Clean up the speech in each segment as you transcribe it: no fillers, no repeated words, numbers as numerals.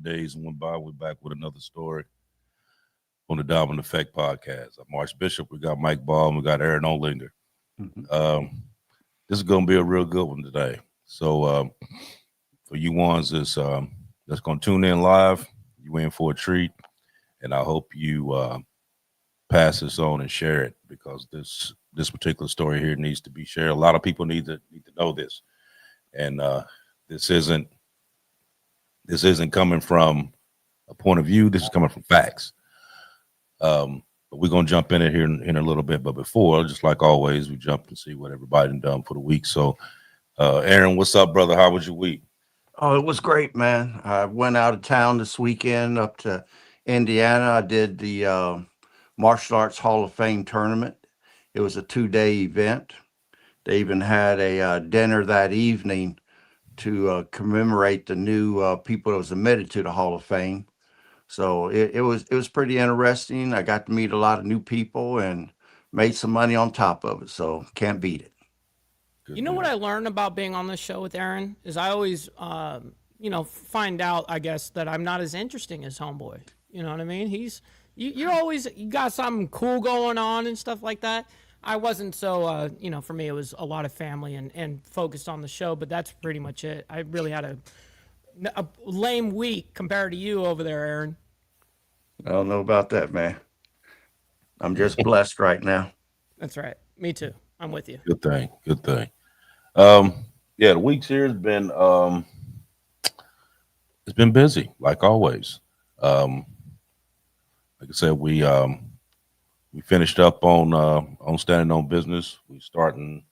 days went by. We're back with another story on the Dominant Effect podcast. I'm Archbishop. We got Mike Ball and we got Aaron Olinger. Mhm. This is going to be a real good one today. So for you ones that's going to tune in live, you in for a treat, and I hope you pass this on and share it because this particular story here needs to be shared. A lot of people need to know this, and this isn't coming from a point of view. This is coming from facts. But we're gonna jump in it here in a little bit. But before, just like always, we jump and see what everybody done for the week. So, Aaron, what's up, brother? How was your week? Oh, it was great, man. I went out of town this weekend up to Indiana. I did the Martial Arts Hall of Fame tournament. It was a 2-day event. They even had a dinner that evening to commemorate the new people that was admitted to the Hall of Fame. So it was pretty interesting. I got to meet a lot of new people and made some money on top of it. So can't beat it. Good You know what deal. I learned about being on this show with Aaron is I always, find out, I guess, that I'm not as interesting as Homeboy. You know what I mean? You're always, you got something cool going on and stuff like that. I wasn't so, for me, it was a lot of family and focused on the show, but that's pretty much it. I really had a lame week compared to you over there, Aaron. I don't know about that, man. I'm just blessed right now. That's right. Me too. I'm with you. Good thing. Good thing. Yeah, the week's here has been it's been busy like always. Um, like I said, we finished up on standing on business. We starting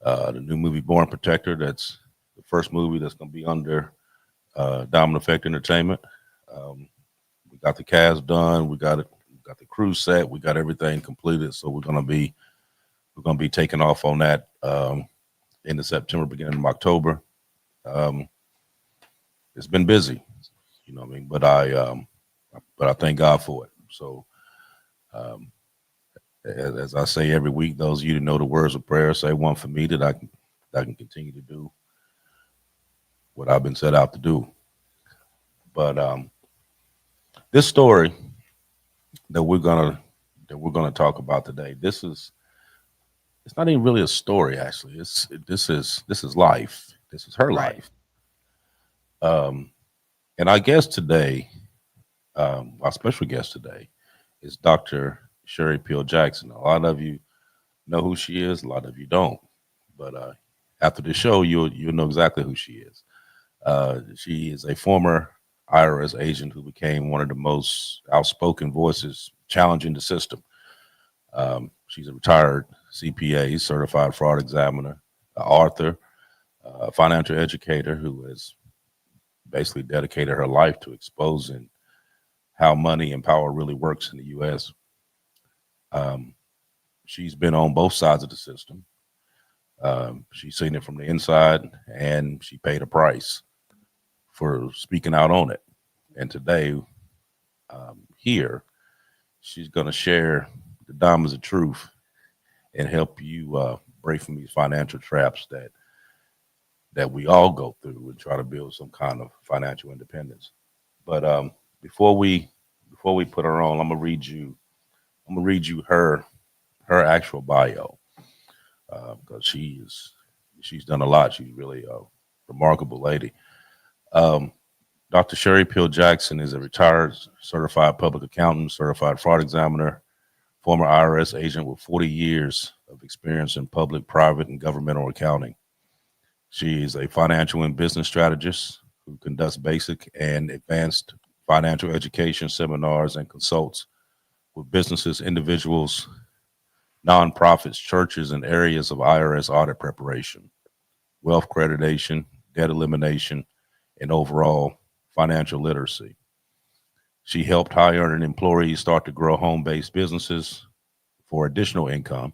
the new movie Born Protector. That's the first movie that's going to be under Dominant Effect Entertainment. Um, we got the cast done. We got it. We got the crew set. We got everything completed. So we're gonna be taking off on that end of September, beginning of October. Um, it's been busy, you know what I mean. But I thank God for it. So um, as I say every week, those of you that know the words of prayer, say one for me that I can continue to do what I've been set out to do. But this story that we're gonna talk about today, it's not even really a story actually. This is life. This is her Right. life. Um, and our guest today, our special guest today, is Dr. Sherry Peel Jackson. A lot of you know who she is. A lot of you don't. But after the show, you'll know exactly who she is. She is a former IRS agent who became one of the most outspoken voices challenging the system. She's a retired CPA, certified fraud examiner, author, financial educator who has basically dedicated her life to exposing how money and power really works in the U.S. Um, she's been on both sides of the system. She's seen it from the inside, and she paid a price for speaking out on it. And today, here, she's going to share the diamonds of truth and help you break from these financial traps that we all go through and try to build some kind of financial independence. But before we put her on, I'm gonna read you her actual bio because she's done a lot. She's really a remarkable lady. Um, Dr. Sherry Peel Jackson is a retired certified public accountant, certified fraud examiner, former IRS agent with 40 years of experience in public, private, and governmental accounting. She is a financial and business strategist who conducts basic and advanced financial education seminars and consults with businesses, individuals, nonprofits, churches, and areas of IRS audit preparation, wealth accreditation, debt elimination, and overall financial literacy. She helped high earning employees start to grow home based businesses for additional income.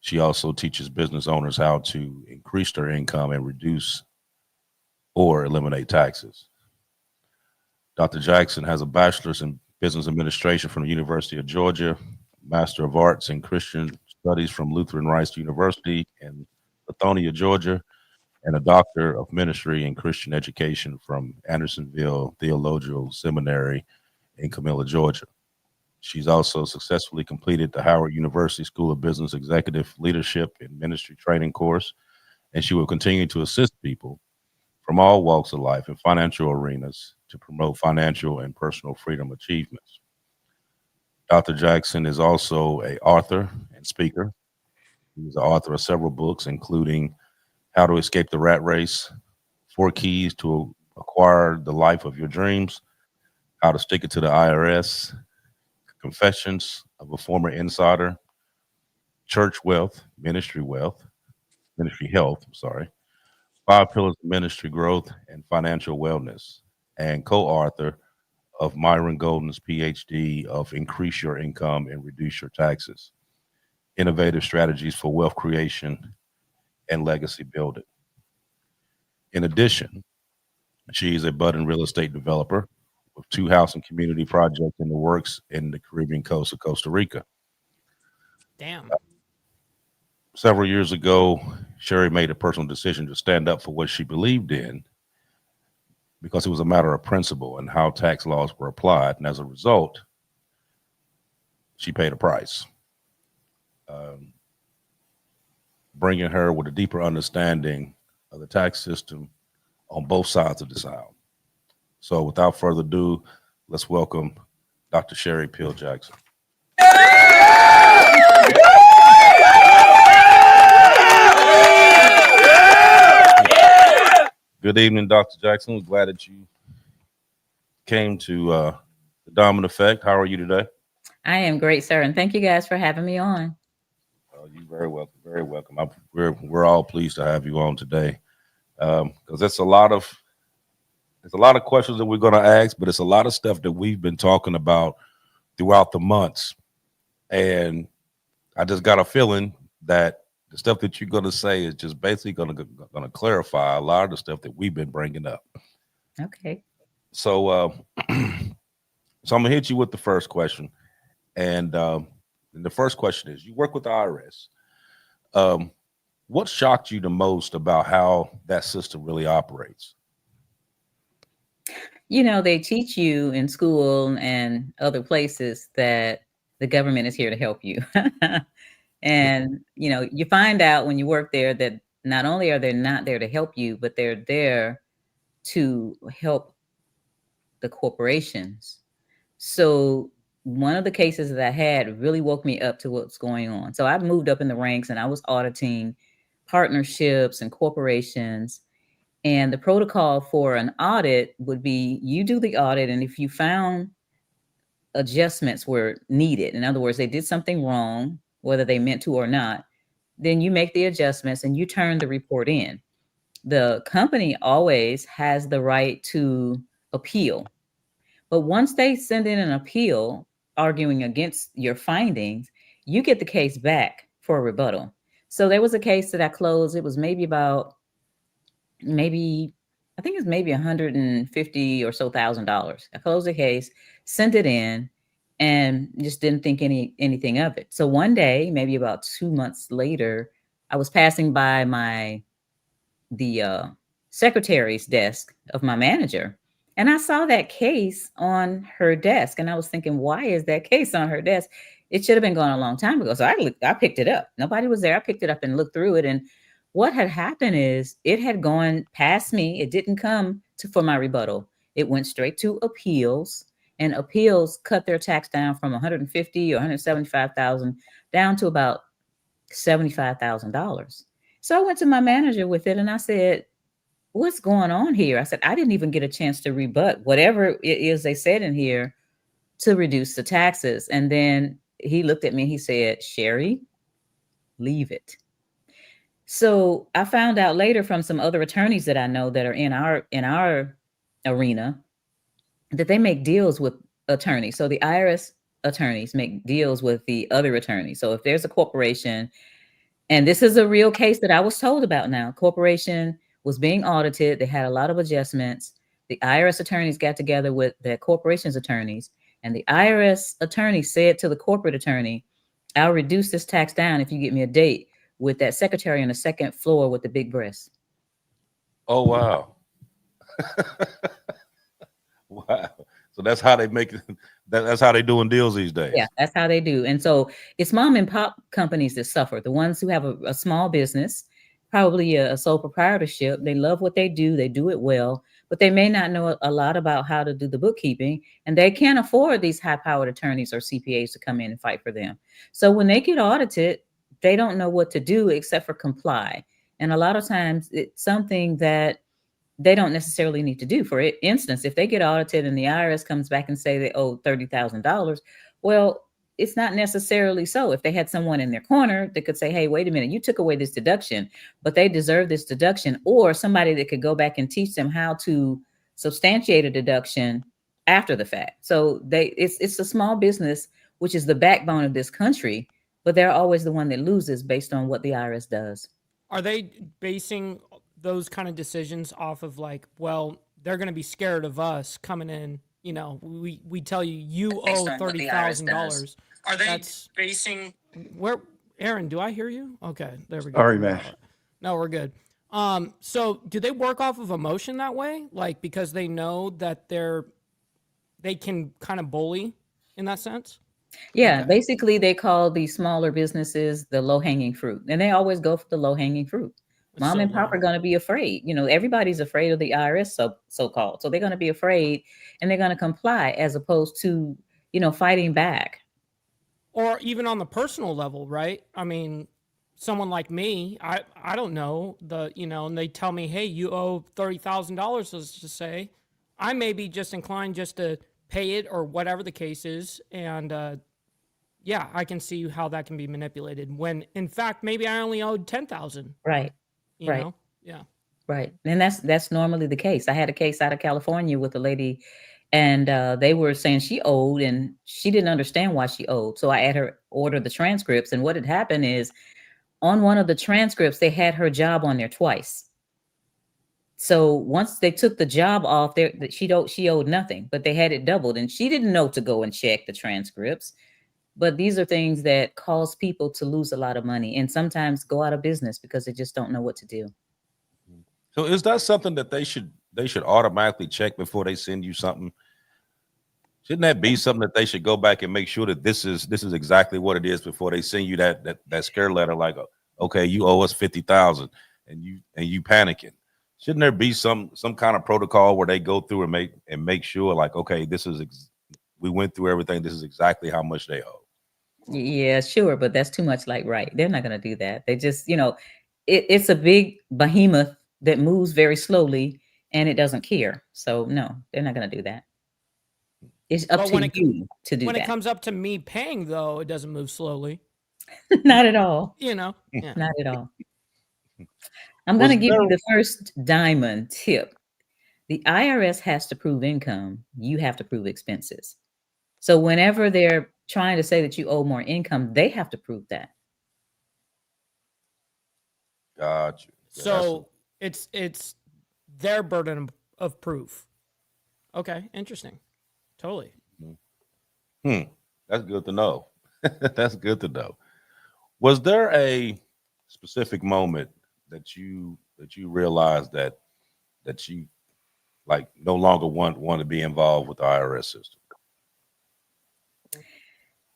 She also teaches business owners how to increase their income and reduce or eliminate taxes. Dr. Jackson has a bachelor's in business administration from the University of Georgia, Master of Arts in Christian Studies from Lutheran Rice University in Lithonia, Georgia, and a doctor of ministry and Christian education from Andersonville Theological Seminary in Camilla, Georgia. She's also successfully completed the Howard University School of Business Executive Leadership and Ministry Training course, and she will continue to assist people from all walks of life in financial arenas to promote financial and personal freedom achievements. Dr. Jackson is also a author and speaker. He's the author of several books, including How to Escape the Rat Race, Four Keys to Acquire the Life of Your Dreams, How to Stick It to the IRS, Confessions of a Former Insider, Church Wealth, Ministry Health, I'm sorry, Five Pillars of Ministry Growth and Financial Wellness, and co-author of Myron Golden's PhD of Increase Your Income and Reduce Your Taxes, Innovative Strategies for Wealth Creation and Legacy Building. In addition, she is a budding real estate developer with two house and community projects in the works in the Caribbean coast of Costa Rica. Damn. Several years ago, Sherry made a personal decision to stand up for what she believed in because it was a matter of principle and how tax laws were applied. And as a result, she paid a price, um, bringing her with a deeper understanding of the tax system on both sides of this aisle. So without further ado, let's welcome Dr. Sherry Peel Jackson. Good evening, Dr. Jackson. We're glad that you came to the Diamond Effect. How are you today? I am great, sir, and thank you guys for having me on. Oh, you're very welcome. Very welcome. We're all pleased to have you on today because there's a lot of questions that we're going to ask, but it's a lot of stuff that we've been talking about throughout the months, and I just got a feeling that the stuff that you're going to say is just basically going to clarify a lot of the stuff that we've been bringing up. Okay. So, so I'm gonna hit you with the first question, and the first question is: you work with the IRS. What shocked you the most about how that system really operates? You know, they teach you in school and other places that the government is here to help you. And, you know, you find out when you work there that not only are they not there to help you, but they're there to help the corporations. So one of the cases that I had really woke me up to what's going on. So I moved up in the ranks and I was auditing partnerships and corporations. And the protocol for an audit would be you do the audit, and if you found adjustments were needed, in other words, they did something wrong, whether they meant to or not, then you make the adjustments and you turn the report in. The company always has the right to appeal. But once they send in an appeal arguing against your findings, you get the case back for a rebuttal. So there was a case that I closed. It was maybe I think it's maybe 150 or so $1,000. I closed the case, sent it in, and just didn't think anything of it. So one day, maybe about 2 months later, I was passing by the secretary's desk of my manager, and I saw that case on her desk, and I was thinking, why is that case on her desk? It should have been gone a long time ago. So I picked it up. Nobody was there. I picked it up and looked through it, and what had happened is it had gone past me. It didn't come for my rebuttal. It went straight to appeals, and appeals cut their tax down from 150 or 175,000 down to about $75,000. So I went to my manager with it and I said, what's going on here? I said, I didn't even get a chance to rebut whatever it is they said in here to reduce the taxes. And then he looked at me and he said, Sherry, leave it. So I found out later from some other attorneys that I know that are in our arena that they make deals with attorneys. So the IRS attorneys make deals with the other attorneys. So if there's a corporation, and this is a real case that I was told about now, corporation was being audited. They had a lot of adjustments. The IRS attorneys got together with the corporation's attorneys, and the IRS attorney said to the corporate attorney, I'll reduce this tax down if you get me a date with that secretary on the second floor with the big breasts. Oh wow, wow. So that's how they make it. That's how they doing deals these Yeah, days. that's how they do. And so it's mom and pop companies that suffer. The ones who have a small business, probably a sole proprietorship, they love what they do it well, but they may not know a lot about how to do the bookkeeping, and they can't afford these high-powered attorneys or CPAs to come in and fight for them. So when they get audited, they don't know what to do except for comply. And a lot of times it's something that they don't necessarily need to do. For instance, if they get audited and the IRS comes back and say they owe $30,000, well, it's not necessarily so. If they had someone in their corner that could say, hey, wait a minute, you took away this deduction, but they deserve this deduction, or somebody that could go back and teach them how to substantiate a deduction after the fact. So it's a small business, which is the backbone of this country, but they're always the one that loses based on what the IRS does. Are they basing those kind of decisions off of like, well, they're going to be scared of us coming in? You know, we tell you you owe $30,000. Are they basing where? Aaron, do I hear you? Okay, there we go. Sorry, man. No, we're good. So do they work off of emotion that way? Like because they know that they can kind of bully in that sense? Yeah, Okay. basically they call these smaller businesses the low hanging fruit, and they always go for the low hanging fruit. It's Mom so and pop low. are going to be afraid. You know, everybody's afraid of the IRS, so called. So they're going to be afraid, and they're going to comply as opposed to fighting back. Or even on the personal level, right? I mean, someone like me, I don't know and they tell me, hey, you owe $30,000. Let's just say, I may be just inclined just to pay it or whatever the case is, and yeah, I can see how that can be manipulated. When in fact, maybe I only owed 10,000. Right, You right, know? Yeah. right. And that's normally the case. I had a case out of California with a lady, and they were saying she owed, and she didn't understand why she owed. So I had her order the transcripts, and what had happened is on one of the transcripts they had her job on there twice. So once they took the job off there, she owed nothing, but they had it doubled, and she didn't know to go and check the transcripts. But these are things that cause people to lose a lot of money and sometimes go out of business because they just don't know what to do. So is that something that they should automatically check before they send you something? Shouldn't that be something that they should go back and make sure that this is exactly what it is before they send you that scare letter? Like, okay, you owe us 50,000, and you panicking. Shouldn't there be some kind of protocol where they go through and make sure, like, okay, we went through everything. This is exactly how much they owe. Yeah, sure, but that's too much like right. They're not going to do that. They just, it's a big behemoth that moves very slowly and it doesn't care. So no, they're not going to do that. It's up But to you to do when it that. comes up to me paying, though, it doesn't move slowly. Not at all. Yeah. Not at all. I'm going to Was give there you the first diamond tip. The IRS has to prove income. You have to prove expenses. So whenever they're trying to say that you owe more income, they have to prove that. got you? Yeah, So it's their burden of proof. Okay, interesting. Totally. hmm, that's good to know. That's good to know. Was there a specific moment that you realized that you like no longer want to be involved with the IRS system?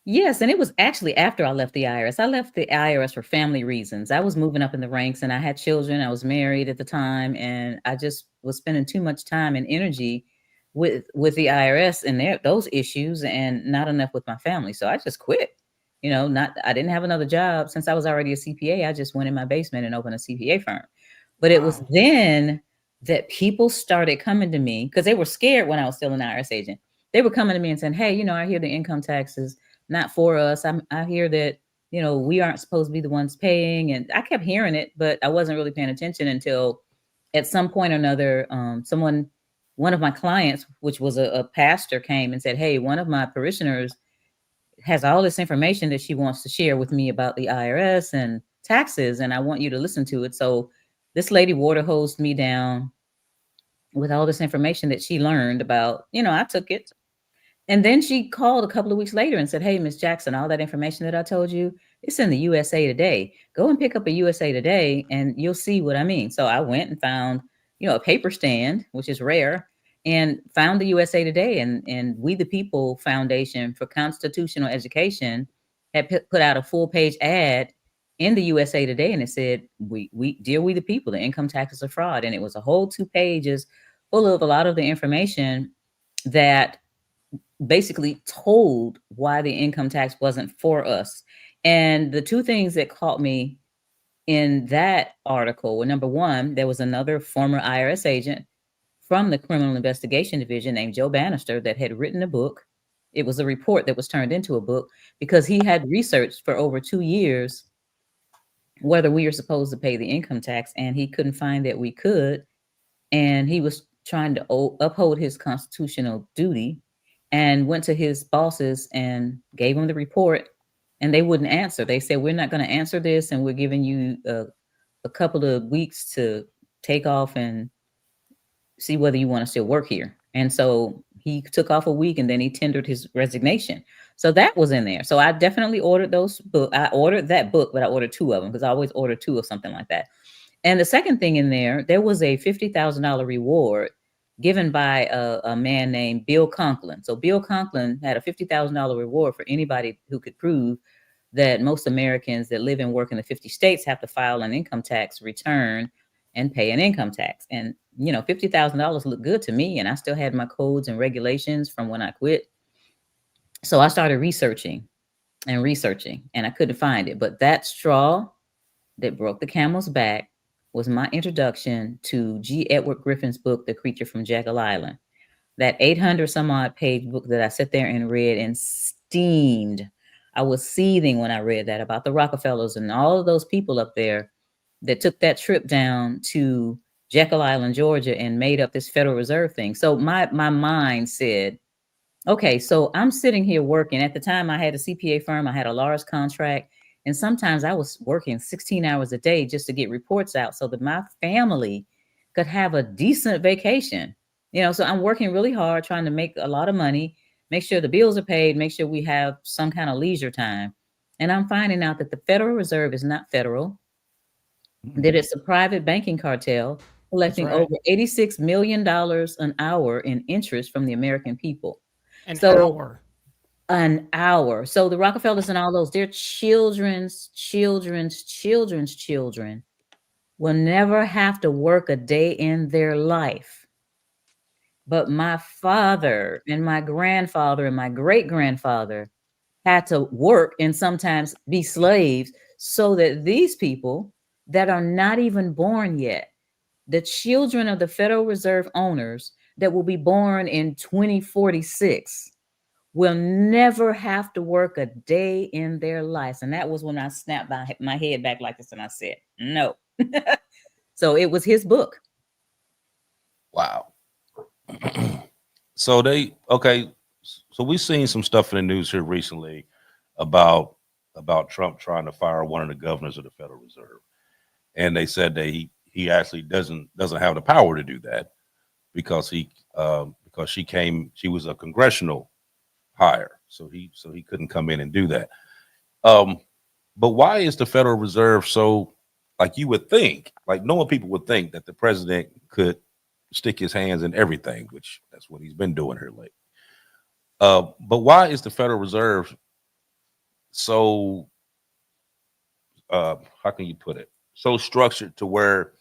Yes, and it was actually after I left the IRS. I left the IRS for family reasons. I was moving up in the ranks and I had children. I was married at the time and I just was spending too much time and energy with the IRS and those issues and not enough with my family. So I just quit. Not I didn't have another job since I was already a CPA. I just went in my basement and opened a CPA firm. But it was Wow. then that people started coming to me because they were scared when I was still an IRS agent. They were coming to me and saying, "Hey, I hear the income taxes not for us. I hear that, we aren't supposed to be the ones paying." And I kept hearing it, but I wasn't really paying attention until at some point or another, one of my clients, which was a pastor, came and said, "Hey, one of my parishioners has all this information that she wants to share with me about the IRS and taxes, and I want you to listen to it." So this lady water hosed me down with all this information that she learned about. I took it. And then she called a couple of weeks later and said, "Hey, Miss Jackson, all that information that I told you, it's in the USA Today. Go and pick up a USA Today and you'll see what I mean." So I went and found a paper stand, which is rare, and found the USA Today, and We the People Foundation for Constitutional Education had put out a full page ad in the USA Today, and it said, "We dear We the People, the income taxes are fraud," and it was a whole 2 pages full of a lot of the information that basically told why the income tax wasn't for us. And the two things that caught me in that article were, number one, there was another former IRS agent from the Criminal Investigation Division named Joe Bannister that had written a book. It was a report that was turned into a book because he had researched for over 2 years whether we are supposed to pay the income tax, and he couldn't find that we could. And he was trying to uphold his constitutional duty, and went to his bosses and gave them the report, and they wouldn't answer. They said, "We're not going to answer this, and we're giving you a couple of weeks to take off and see whether you want to still work here." And so he took off a week, and then he tendered his resignation. So that was in there. So I definitely ordered those book. I ordered that book, but I ordered two of them because I always order two of something like that. And the second thing in there was a $50,000 reward given by a man named Bill Conklin. So Bill Conklin had a $50,000 reward for anybody who could prove that most Americans that live and work in the 50 states have to file an income tax return and pay an income tax. And, $50,000 looked good to me. And I still had my codes and regulations from when I quit. So I started researching, and I couldn't find it. But that straw that broke the camel's back was my introduction to G. Edward Griffin's book, The Creature from Jekyll Island. That 800 some odd page book that I sat there and read and steamed. I was seething when I read that about the Rockefellers and all of those people up there that took that trip down to Jekyll Island, Georgia, and made up this Federal Reserve thing. So my mind said, okay, so I'm sitting here working. At the time, I had a CPA firm. I had a large contract. And sometimes I was working 16 hours a day just to get reports out so that my family could have a decent vacation. So I'm working really hard, trying to make a lot of money, make sure the bills are paid, make sure we have some kind of leisure time. And I'm finding out that the Federal Reserve is not federal, that it's a private banking cartel collecting right. over $86 million an hour in interest from the American people. An So hour. an hour. So the Rockefellers and all those, their children's children will never have to work a day in their life. But my father and my grandfather and my great grandfather had to work and sometimes be slaves so that these people that are not even born yet, the children of the Federal Reserve owners that will be born in 2046, will never have to work a day in their lives. And that was when I snapped my head back like this and I said, no. So it was his book. Wow. So we've seen some stuff in the news here recently about Trump trying to fire one of the governors of the Federal Reserve, and they said that he actually doesn't have the power to do that because she was a congressional hire, so he couldn't come in and do that. But why is the Federal Reserve so, like you would think, like normal people would think that the president could stick his hands in everything, which that's what he's been doing here lately. But why is the Federal Reserve so, how can you put it, so structured to where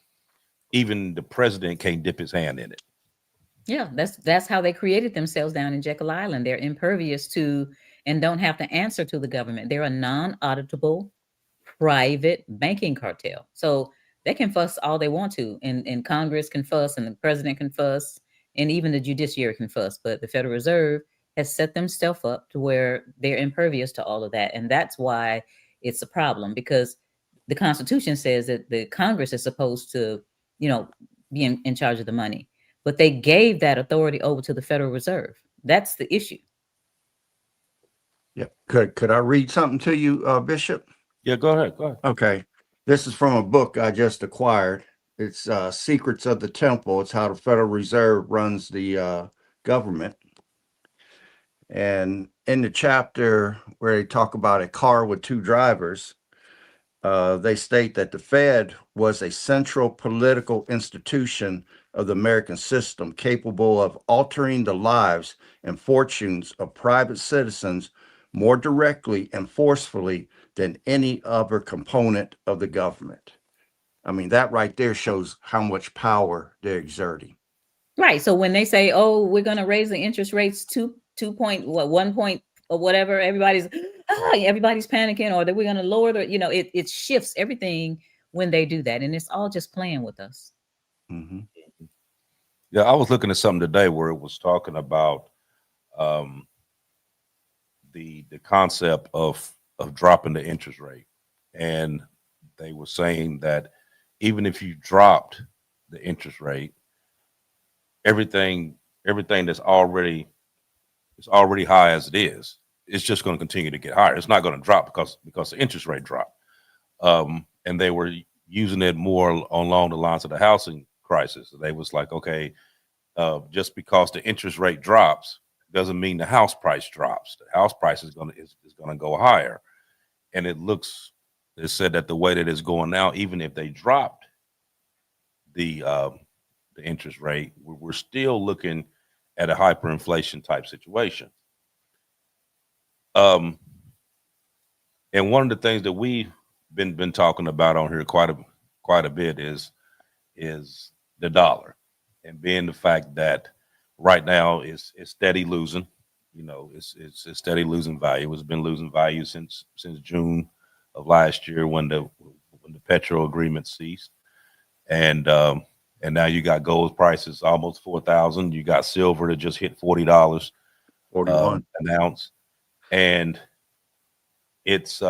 even the president can't dip his hand in it? Yeah, that's how they created themselves down in Jekyll Island. They're impervious to and don't have to answer to the government. They're a non-auditable private banking cartel. So they can fuss all they want to, and Congress can fuss, and the president can fuss, and even the judiciary can fuss. But the Federal Reserve has set themselves up to where they're impervious to all of that. And that's why it's a problem, because the Constitution says that the Congress is supposed to, be in charge of the money. But they gave that authority over to the Federal Reserve. That's the issue. Yeah. Could I read something to you, Bishop? Yeah, go ahead. Okay. This is from a book I just acquired. It's Secrets of the Temple. It's how the Federal Reserve runs the government. And in the chapter where they talk about a car with two drivers, they state that the Fed was a central political institution of the American system, capable of altering the lives and fortunes of private citizens more directly and forcefully than any other component of the government. I mean, that right there shows how much power they're exerting. Right. So when they say, "Oh, we're going to raise the interest rates two point what 1 point or whatever," everybody's panicking, or that we're going to lower the, it shifts everything when they do that, and it's all just playing with us. Mm-hmm. Yeah, I was looking at something today where it was talking about um, the concept of dropping the interest rate, and they were saying that even if you dropped the interest rate, everything everything that's already high as it is, it's just going to continue to get higher. It's not going to drop because the interest rate dropped. And they were using it more along the lines of the housing crisis. They was like, okay, just because the interest rate drops doesn't mean the house price drops. The house price is going to go higher, and it said that the way that it's going now, even if they dropped the interest rate, we're still looking at a hyperinflation type situation. Um, and one of the things that we've been talking about on here quite a bit is the dollar, and being the fact that right now it's steady losing. It's steady losing value. It's been losing value since June of last year when the petro agreement ceased, and and now you got gold prices almost 4,000. You got silver that just hit $40 41. an ounce, and it's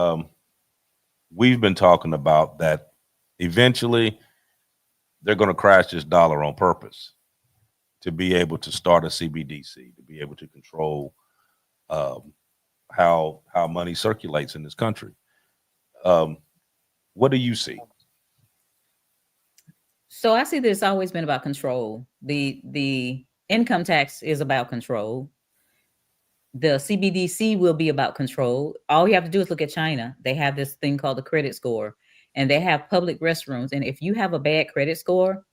we've been talking about that eventually they're going to crash this dollar on purpose to be able to start a CBDC, to be able to control um, how money circulates in this country. Um, what do you see? So I see that it's always been about control. The income tax is about control. The CBDC will be about control. All you have to do is look at China. They have this thing called the credit score, and they have public restrooms. And if you have a bad credit score,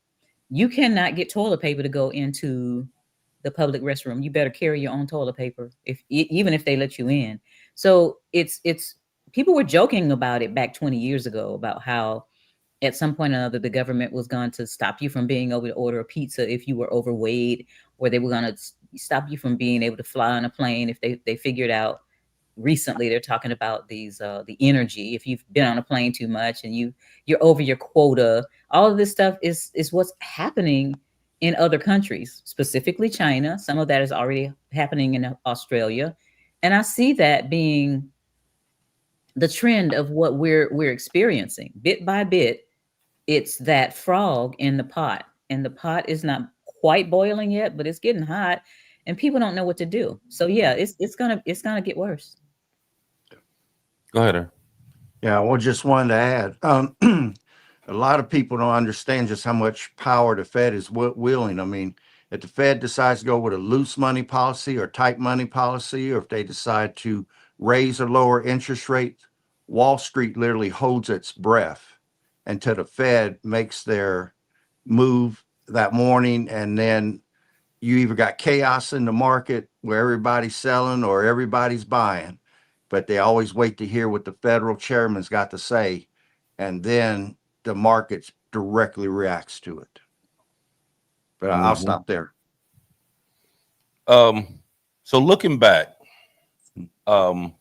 you cannot get toilet paper to go into the public restroom. You better carry your own toilet paper, even if they let you in. So it's people were joking about it back 20 years ago about how at some point or another the government was going to stop you from being able to order a pizza if you were overweight, or they were going to stop you from being able to fly on a plane if they figured out. Recently they're talking about these the energy, if you've been on a plane too much and you're over your quota. All of this stuff is what's happening in other countries, specifically China. Some of that is already happening in Australia, and I see that being the trend of what we're experiencing bit by bit. It's that frog in the pot, and the pot is not quite boiling yet, but it's getting hot, and people don't know what to do. So yeah, it's gonna get worse. Go ahead, Aaron. Yeah, well, just wanted to add. A lot of people don't understand just how much power the Fed is wielding. I mean, if the Fed decides to go with a loose money policy or tight money policy, or if they decide to raise or lower interest rates, Wall Street literally holds its breath until the Fed makes their move that morning. And then you either got chaos in the market where everybody's selling or everybody's buying, but they always wait to hear what the federal chairman's got to say, and then the market directly reacts to it. But I'll Mhm. stop there. So looking back, um,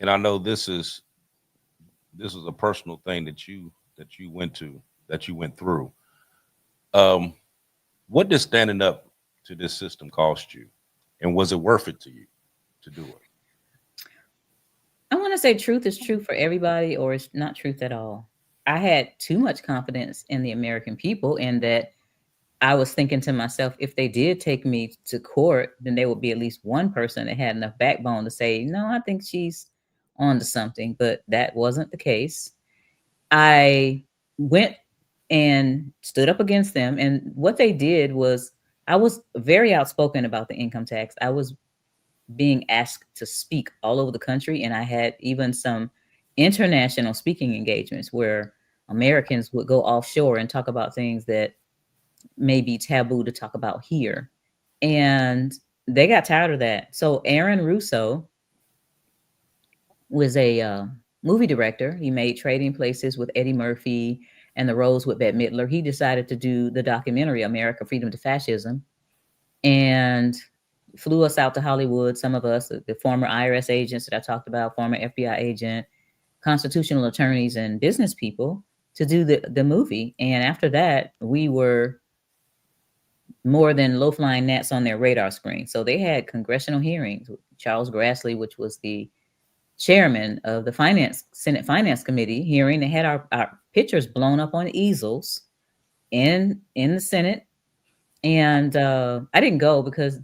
and I know this is a personal thing that you went through. Um, what did standing up to this system cost you, and was it worth it to you to do it? I want to say truth is true for everybody, or it's not truth at all. I had too much confidence in the American people, and that I was thinking to myself, if they did take me to court, then there would be at least one person that had enough backbone to say, no, I think she's on to something. But that wasn't the case. I went and stood up against them. And what they did was, I was very outspoken about the income tax. I was being asked to speak all over the country. And I had even some international speaking engagements where Americans would go offshore and talk about things that may be taboo to talk about here. And they got tired of that. So Aaron Russo was a movie director. He made Trading Places with Eddie Murphy and The Rose with Bette Midler. He decided to do the documentary America Freedom to Fascism and flew us out to Hollywood, some of us, the former IRS agents that I talked about, former FBI agent, constitutional attorneys, and business people to do the movie. And after that, we were more than low-flying gnats on their radar screen. So they had congressional hearings with Charles Grassley, which was the chairman of the Senate Finance Committee hearing. They had our pictures blown up on easels in the Senate. And I didn't go because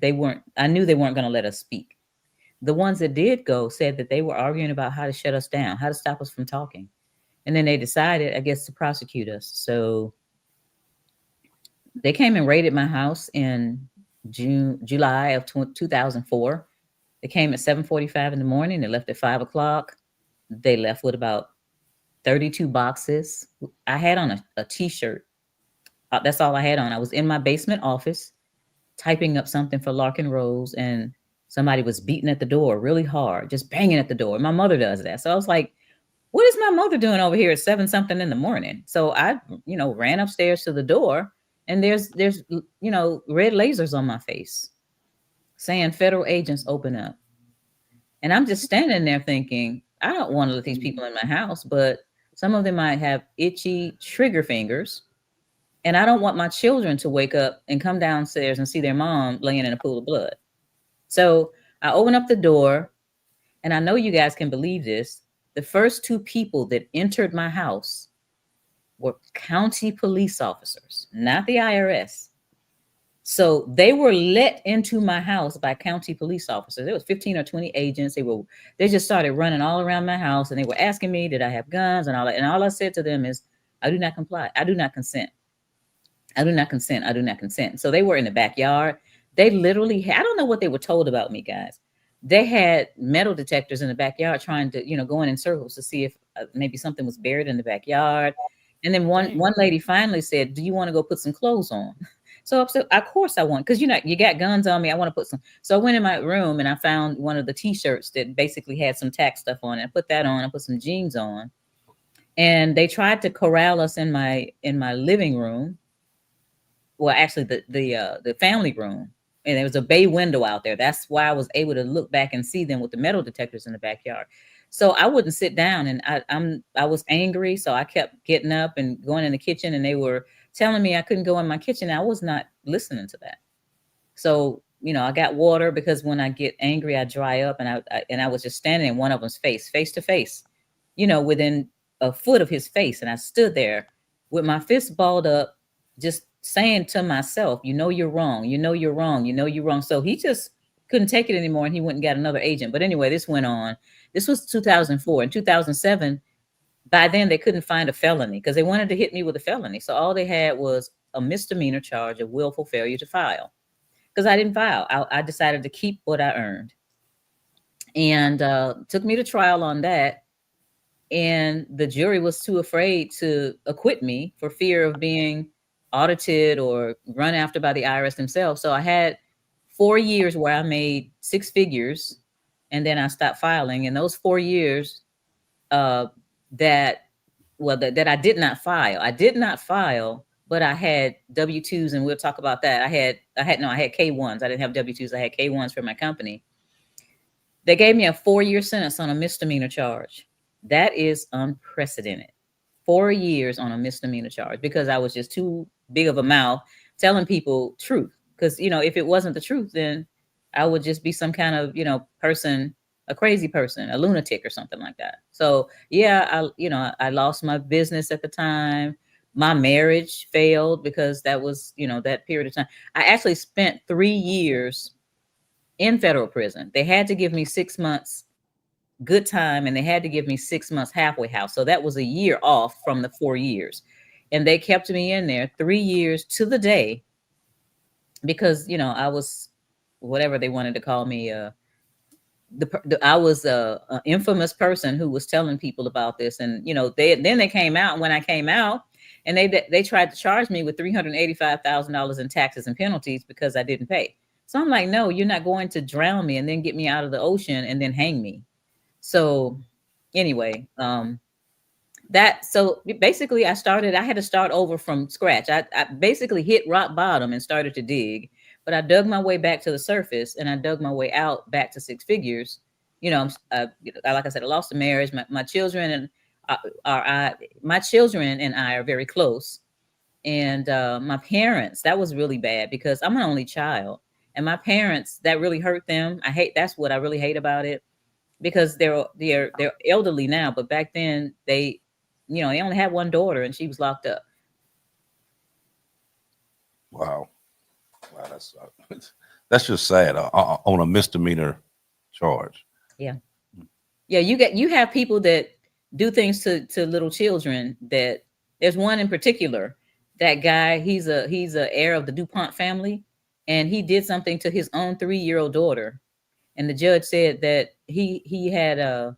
I knew they weren't going to let us speak. The ones that did go said that they were arguing about how to shut us down, how to stop us from talking. And then they decided, I guess, to prosecute us. So they came and raided my house in July of 2004. They came at 7:45 in the morning. They left at 5 o'clock. They left with about 32 boxes. I had on a t-shirt. That's all I had on. I was in my basement office typing up something for Larkin Rose, and somebody was beating at the door really hard, just banging at the door. My mother does that. So I was like, what is my mother doing over here at 7 something in the morning? So I, ran upstairs to the door, and there's red lasers on my face saying federal agents open up. And I'm just standing there thinking, I don't want to let these people in my house, but some of them might have itchy trigger fingers. And I don't want my children to wake up and come downstairs and see their mom laying in a pool of blood. So I open up the door, and I know you guys can believe this. The first 2 people that entered my house were county police officers, not the IRS. So they were let into my house by county police officers. There was 15 or 20 agents. They just started running all around my house, and they were asking me, did I have guns and all that. And all I said to them is, I do not comply. I do not consent. I do not consent. I do not consent. So they were in the backyard. They literally I don't know what they were told about me, guys. They had metal detectors in the backyard trying to, go in circles to see if maybe something was buried in the backyard. And then one lady finally said, do you want to go put some clothes on? So of course I want, because you got guns on me. I want to put some. So I went in my room and I found one of the t-shirts that basically had some tax stuff on it. I put that on. I put some jeans on. And they tried to corral us in my living room. Well, actually the family room. And there was a bay window out there. That's why I was able to look back and see them with the metal detectors in the backyard. So I wouldn't sit down, and I was angry. So I kept getting up and going in the kitchen, and they were telling me I couldn't go in my kitchen. I was not listening to that. So, I got water, because when I get angry, I dry up, and I was just standing in one of them's face to face, within a foot of his face. And I stood there with my fist balled up, just saying to myself, you're wrong. You're wrong. You're wrong. So he just couldn't take it anymore, and he went and got another agent. But anyway, this went on. This was 2004. In 2007, by then they couldn't find a felony because they wanted to hit me with a felony. So all they had was a misdemeanor charge of willful failure to file, because I didn't file. I decided to keep what I earned, and took me to trial on that. And the jury was too afraid to acquit me for fear of being audited or run after by the IRS themselves. So I had 4 years where I made 6 figures, and then I stopped filing. And those 4 years that I did not file, but I had W-2s, and we'll talk about that. I had K-1s. I didn't have W-2s. I had K-1s for my company. They gave me a 4-year sentence on a misdemeanor charge. That is unprecedented. 4 years on a misdemeanor charge, because I was just too big of a mouth telling people truth. Because, if it wasn't the truth, then I would just be some kind of, person, a crazy person, a lunatic or something like that. So, yeah, I lost my business at the time. My marriage failed because that was, that period of time. I actually spent 3 years in federal prison. They had to give me 6 months good time, and they had to give me 6 months halfway house. So that was a year off from the 4 years. And they kept me in there 3 years to the day, because, I was whatever they wanted to call me, I was a infamous person who was telling people about this, and they came out. When I came out, and they tried to charge me with $385,000 in taxes and penalties because I didn't pay. So I'm like, no, you're not going to drown me and then get me out of the ocean and then hang me. So anyway, that so basically I had to start over from scratch. I basically hit rock bottom and started to dig, but I dug my way back to the surface, and I dug my way out back to six figures. Like I said, I lost a marriage. My children and my children and I are very close, and my parents, that was really bad because I'm an only child, and my parents, that really hurt them. That's what I really hate about it, because they're elderly now, but back then they only had one daughter and she was locked up. Wow. Wow, that's just sad on a misdemeanor charge. Yeah. Yeah, you have people that do things to little children. That there's one in particular, that guy, he's a heir of the DuPont family, and he did something to his own 3-year-old daughter, and the judge said that he had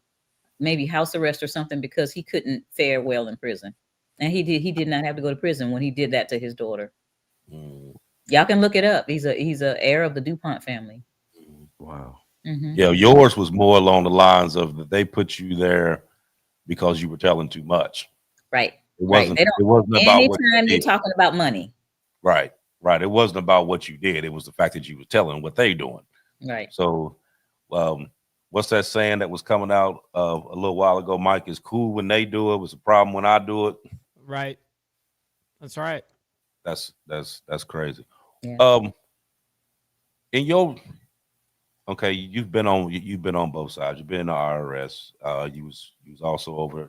maybe house arrest or something because he couldn't fare well in prison. And he did not have to go to prison when he did that to his daughter. Mm. Y'all can look it up. He's a heir of the DuPont family. Wow. Mm-hmm. Yeah, yours was more along the lines of that they put you there because you were telling too much. Right. It Right. wasn't. They It wasn't don't. about what you Anytime you're did. talking about money. Right. Right. It wasn't about what you did. It was the fact that you was telling what they doing. Right. So, what's that saying that was coming out a little while ago? Mike, is cool when they do it. Was a problem when I do it. Right. That's right. That's crazy. Yeah. In your okay, you've been on both sides. You've been in the IRS. You was also over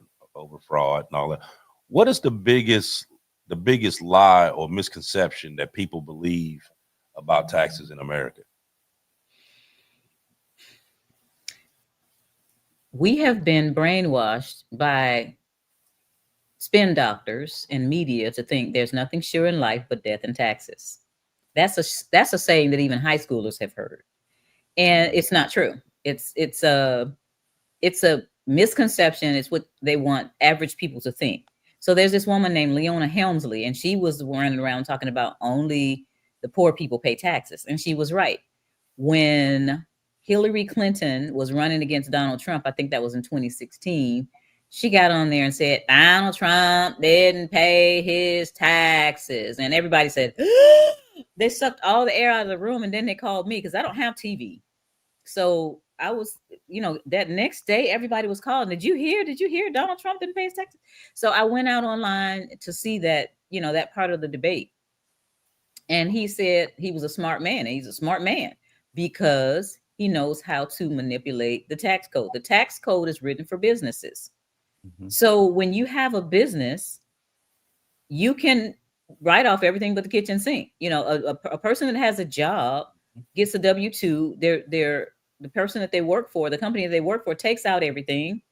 fraud and all that. What is the biggest lie or misconception that people believe about taxes in America? We have been brainwashed by spin doctors and media to think there's nothing sure in life but death and taxes. That's a saying that even high schoolers have heard, and it's not true. It's a misconception. It's what they want average people to think. So there's this woman named Leona Helmsley, and she was running around talking about only the poor people pay taxes, and she was right. When Hillary Clinton was running against Donald Trump, I think that was in 2016, she got on there and said Donald Trump didn't pay his taxes, and everybody said they sucked all the air out of the room, and then they called me because I don't have TV. So I was, that next day, everybody was calling. Did you hear? Did you hear Donald Trump didn't pay his taxes? So I went out online to see that, that part of the debate. And he said he was a smart man. And he's a smart man because he knows how to manipulate the tax code. The tax code is written for businesses. Mm-hmm. So when you have a business, you can write off everything but the kitchen sink. A person that has a job gets a W-2. The person that they work for, the company that they work for, takes out everything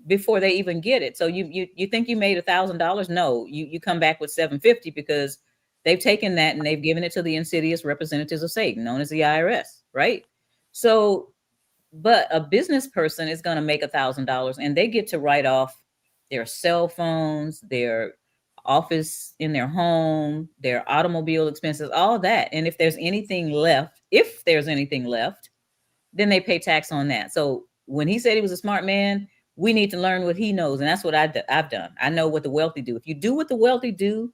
before they even get it. So you think you made $1,000? No, you come back with $750 because they've taken that and they've given it to the insidious representatives of Satan, known as the IRS, right? So, but a business person is going to make $1,000 and they get to write off their cell phones, their office in their home, their automobile expenses, all that. And if there's anything left, then they pay tax on that. So when he said he was a smart man, we need to learn what he knows. And that's what I've done. I know what the wealthy do. If you do what the wealthy do,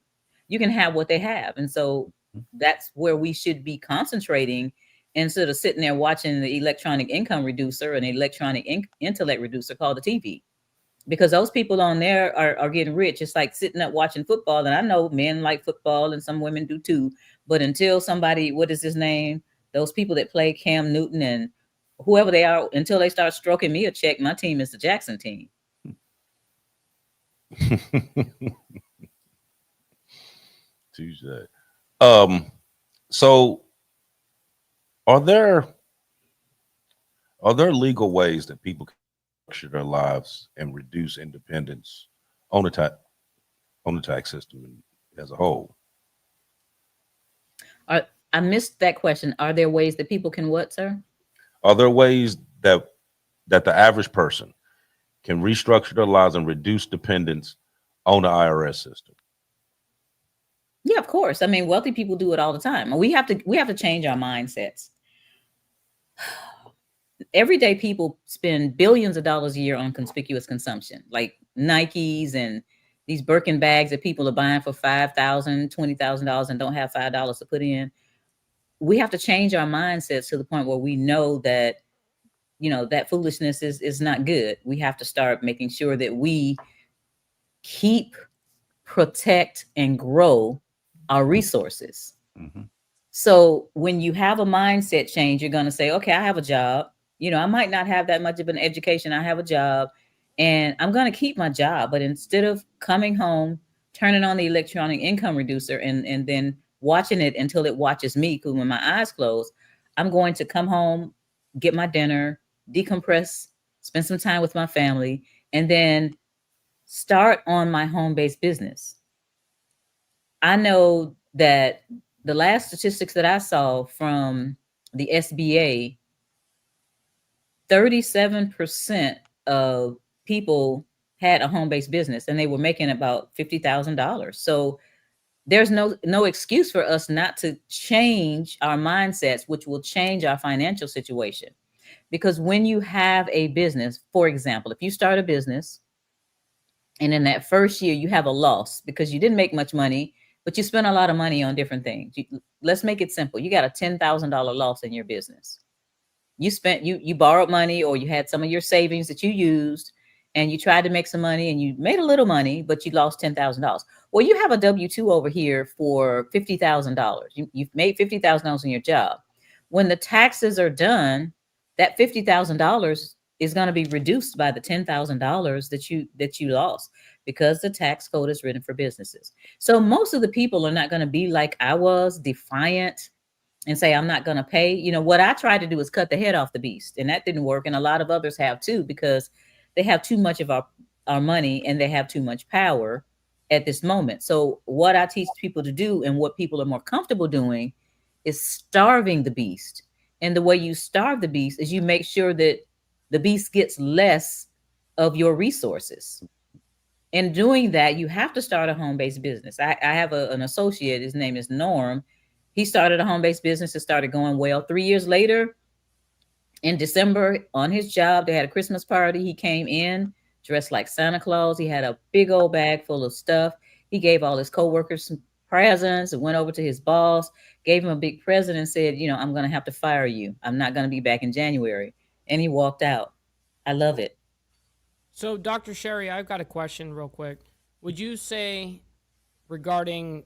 you can have what they have. And so that's where we should be concentrating instead of sitting there watching the electronic income reducer and electronic intellect reducer called the TV. Because those people on there are getting rich. It's like sitting up watching football. And I know men like football and some women do too. But until somebody, what is his name? Those people that play Cam Newton and whoever they are, until they start stroking me a check, my team is the Jackson team. Tuesday. So are there legal ways that people can structure their lives and reduce independence on the tax system as a whole? I missed that question. Are there ways that people can what, sir? Are there ways that that the average person can restructure their lives and reduce dependence on the IRS system? Yeah, of course. I mean, wealthy people do it all the time. We have to change our mindsets. Everyday people spend billions of dollars a year on conspicuous consumption, like Nikes and these Birkin bags that people are buying for $5,000, $20,000 and don't have $5 to put in. We have to change our mindsets to the point where we know that, that foolishness is not good. We have to start making sure that we keep, protect, and grow our resources. Mm-hmm. So when you have a mindset change, you're going to say, okay, I have a job. I might not have that much of an education. I have a job and I'm going to keep my job. But instead of coming home, turning on the electronic income reducer and then watching it until it watches me, because when my eyes close, I'm going to come home, get my dinner, decompress, spend some time with my family, and then start on my home-based business. I know that the last statistics that I saw from the SBA, 37% of people had a home-based business and they were making about $50,000. So there's no excuse for us not to change our mindsets, which will change our financial situation. Because when you have a business, for example, if you start a business and in that first year you have a loss because you didn't make much money, but you spent a lot of money on different things. Let's make it simple. You got a $10,000 loss in your business. You borrowed money, or you had some of your savings that you used and you tried to make some money and you made a little money, but you lost $10,000. Well, you have a W-2 over here for $50,000. You've made $50,000 in your job. When the taxes are done, that $50,000 is going to be reduced by the $10,000 that you lost, because the tax code is written for businesses. So most of the people are not going to be like I was, defiant, and say, I'm not going to pay. What I tried to do is cut the head off the beast, and that didn't work. And a lot of others have too, because they have too much of our money and they have too much power at this moment. So what I teach people to do, and what people are more comfortable doing, is starving the beast. And the way you starve the beast is you make sure that the beast gets less of your resources. In doing that, you have to start a home-based business. I have an associate, his name is Norm. He started a home-based business. It started going well. 3 years later, in December, on his job, they had a Christmas party. He came in dressed like Santa Claus. He had a big old bag full of stuff. He gave all his coworkers some presents and went over to his boss, gave him a big present and said, I'm going to have to fire you. I'm not going to be back in January. And he walked out. I love it. So, Dr. Sherry, I've got a question real quick. Would you say, regarding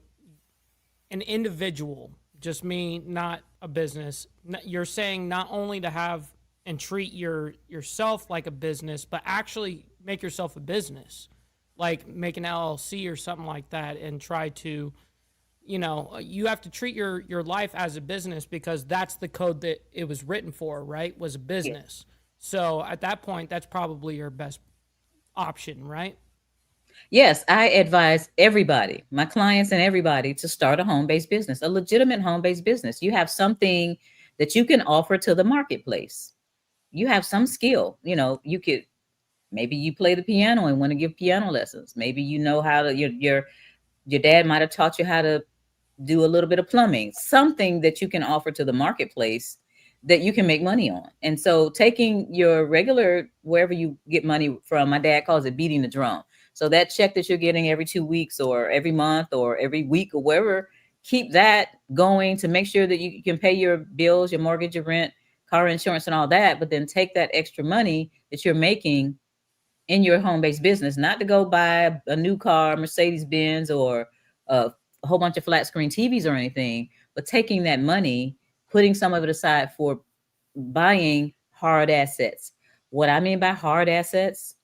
an individual, just me, not a business, you're saying not only to have and treat yourself like a business, but actually make yourself a business, like make an LLC or something like that, and try to, you have to treat your life as a business, because that's the code that it was written for, right? Was a business. Yeah. So at that point, that's probably your best option, right? Yes, I advise everybody, my clients and everybody, to start a home-based business, a legitimate home-based business. You have something that you can offer to the marketplace. You have some skill. You could, maybe you play the piano and want to give piano lessons. Maybe you know how to, your dad might have taught you how to do a little bit of plumbing, something that you can offer to the marketplace that you can make money on. And so taking your regular, wherever you get money from, my dad calls it beating the drum. So that check that you're getting every 2 weeks or every month or every week or wherever, keep that going to make sure that you can pay your bills, your mortgage, your rent, car insurance, and all that. But then take that extra money that you're making in your home-based business, not to go buy a new car, Mercedes-Benz, or a whole bunch of flat screen TVs or anything, but taking that money, putting some of it aside for buying hard assets. What I mean by hard assets: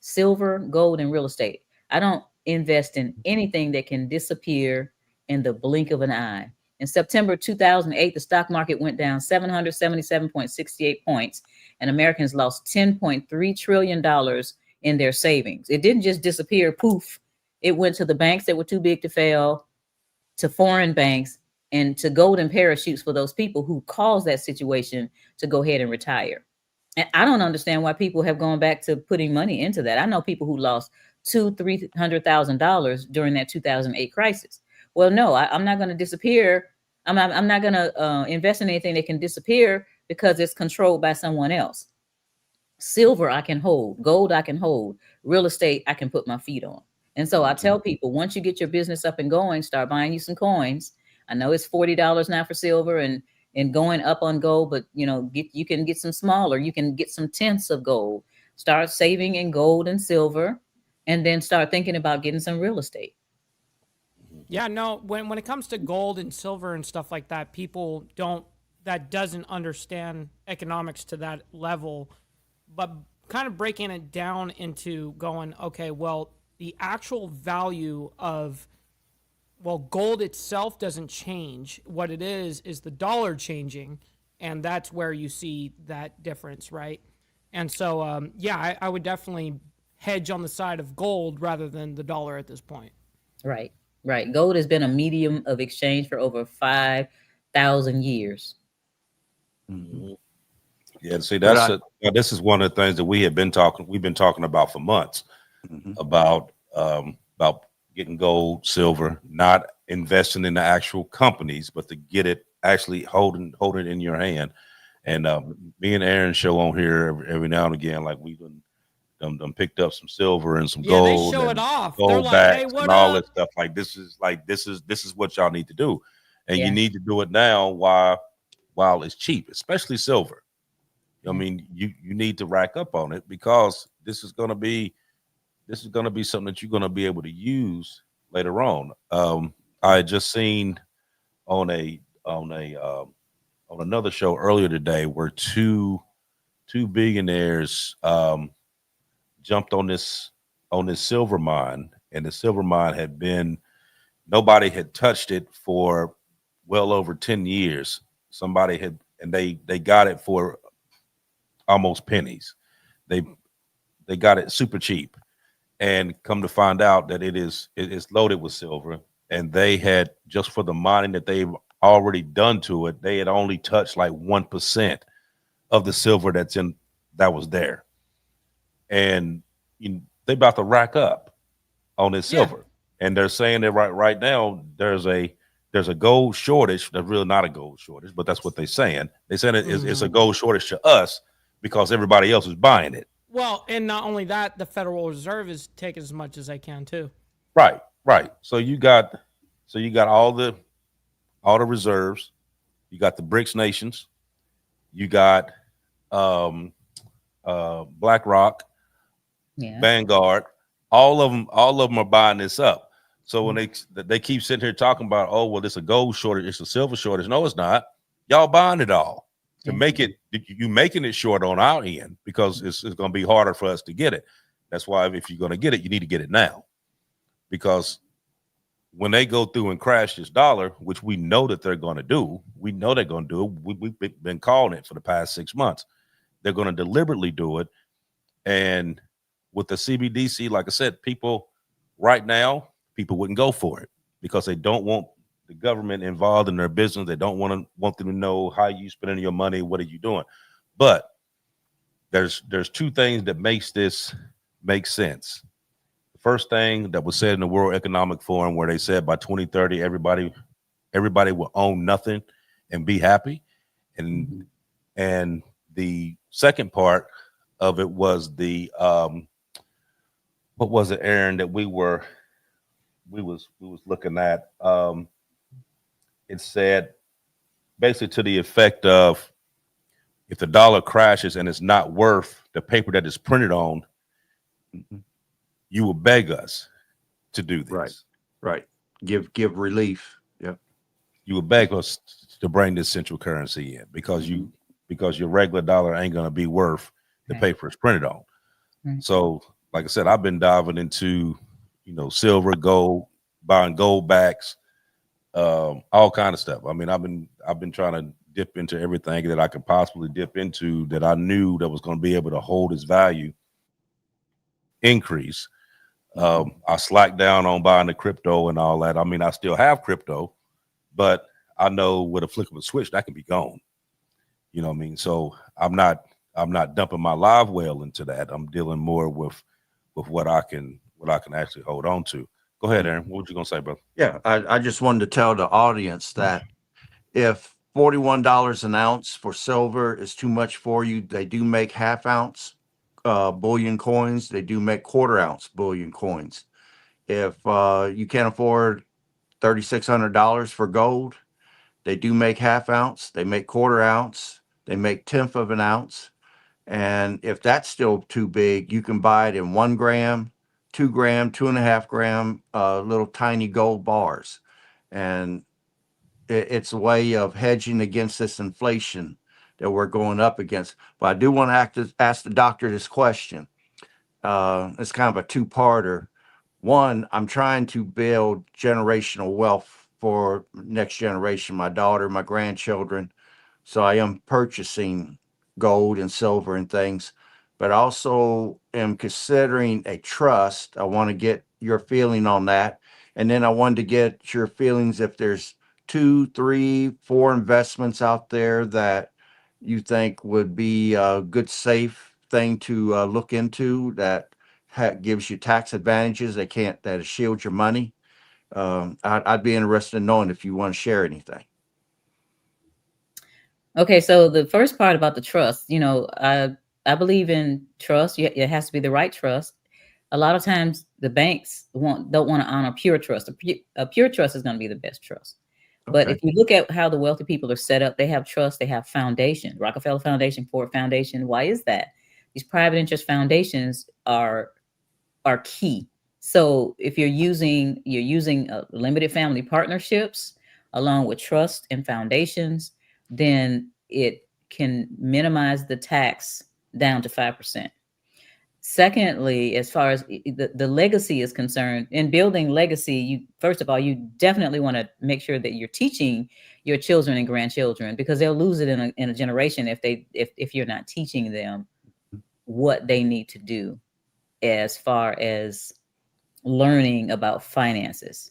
silver, gold, and real estate. I don't invest in anything that can disappear in the blink of an eye. In September 2008, the stock market went down 777.68 points, and Americans lost $10.3 trillion in their savings. It didn't just disappear, poof. It went to the banks that were too big to fail, to foreign banks, and to golden parachutes for those people who caused that situation to go ahead and retire. And I don't understand why people have gone back to putting money into that. I know people who lost $200,000-300,000 during that 2008 crisis. Well, no, I'm not going to disappear. I'm not going to invest in anything that can disappear because it's controlled by someone else. Silver I can hold, gold I can hold, real estate I can put my feet on. And so I tell people, once you get your business up and going, start buying you some coins. I know it's $40 now for silver and going up on gold, but you can get some smaller, you can get some tenths of gold. Start saving in gold and silver, and then start thinking about getting some real estate. Yeah, no, when it comes to gold and silver and stuff like that, people don't that doesn't understand economics to that level, but kind of breaking it down into going, okay, well, the actual value of gold itself doesn't change. What it is the dollar changing, and that's where you see that difference, right? And so, yeah, I would definitely hedge on the side of gold rather than the dollar at this point. Right, right. Gold has been a medium of exchange for over 5,000 years. Mhm. Yeah, see, But I, this is one of the things that we've been talking about for months mhm. about getting gold, silver, not investing in the actual companies, but to get it actually holding it in your hand. And me and Aaron show on here every now and again, like we've done picked up some silver and some Yeah, they gold show it and off. They're gold like, "Hey, backs and what all up?" this stuff. Like this is what y'all need to do, and you Yeah. need to do it now while it's cheap, especially silver. I mean, you need to rack up on it because this is gonna be something that you're gonna be able to use later on. I had just seen on on another show earlier today where two billionaires jumped on this silver mine, and the silver mine had been nobody had touched it for well over 10 years. Somebody had, and they got it for almost pennies. They they got it super cheap, and come to find out that it is loaded with silver. And they had, just for the mining that they've already done to it, they had only touched like 1% of the silver that was there, and they about to rack up on this Yeah. silver. And they're saying that right now there's a gold shortage. There's really not a gold shortage, but that's what they're saying. They're saying it's a gold shortage to us because everybody else is buying it. Well, and not only that, the Federal Reserve is taking as much as they can too. Right, right. So you got all the reserves. You got the BRICS nations. You got um, BlackRock, Yeah. Vanguard. All of them are buying this up. So when they keep sitting here talking about, oh well, it's a gold shortage, it's a silver shortage. No, it's not. Y'all buying it all to Yeah. make it. You making it short on our end because it's going to be harder for us to get it. That's why if you're going to get it, you need to get it now, because when they go through and crash this dollar, which we know that they're going to do, we know they're going to do it. We've been calling it for the past 6 months. They're going to deliberately do it. And with the CBDC, like I said, people right now, people wouldn't go for it because they don't want the government involved in their business. They don't want them to know how you spending your money. What are you doing? But there's two things that makes this make sense. The first thing that was said in the World Economic Forum, where they said by 2030, everybody will own nothing and be happy. And the second part of it was the what was it, Aaron, that we was looking at? It said basically to the effect of, if the dollar crashes and it's not worth the paper that it's printed on, you will beg us to do this. Right. Give relief. Yeah. You will beg us to bring this central currency in because your regular dollar ain't going to be worth the paper it's printed on. So, like I said, I've been diving into, silver, gold, buying gold backs, all kind of stuff. I mean, I've been trying to dip into everything that I could possibly dip into that I knew that was going to be able to hold its value increase. I slacked down on buying the crypto and all that. I mean, I still have crypto, but I know with a flick of a switch that can be gone. You know what I mean? So I'm not I'm not dumping my live well into that. I'm dealing more with what I can actually hold on to. Go ahead, Aaron. What were you gonna say, brother? Yeah, I just wanted to tell the audience that if $41 an ounce for silver is too much for you, they do make half ounce bullion coins. They do make quarter ounce bullion coins. If you can't afford $3,600 for gold, they do make half ounce. They make quarter ounce. They make tenth of an ounce. And if that's still too big, you can buy it in 1 gram, 2 gram, 2.5 gram, little tiny gold bars. And it's a way of hedging against this inflation that we're going up against. But I do want to ask the doctor this question. It's kind of a two-parter. One, I'm trying to build generational wealth for next generation, my daughter, my grandchildren. So I am purchasing gold and silver and things, but also am considering a trust. I want to get your feeling on that. And then I wanted to get your feelings if there's 2, 3, 4 investments out there that you think would be a good, safe thing to look into that gives you tax advantages that shield your money. I'd be interested in knowing if you want to share anything. Okay, so the first part about the trust, I believe in trust. It has to be the right trust. A lot of times, the banks don't want to honor pure trust. A pure trust is going to be the best trust. But Okay. if you look at how the wealthy people are set up, they have trust, they have foundation, Rockefeller Foundation, Ford Foundation. Why is that? These private interest foundations are key. So if you're using limited family partnerships along with trust and foundations, then it can minimize the tax down to 5%. Secondly, as far as the legacy is concerned, in building legacy, you first of all, you definitely want to make sure that you're teaching your children and grandchildren, because they'll lose it in a generation if you're not teaching them what they need to do as far as learning about finances.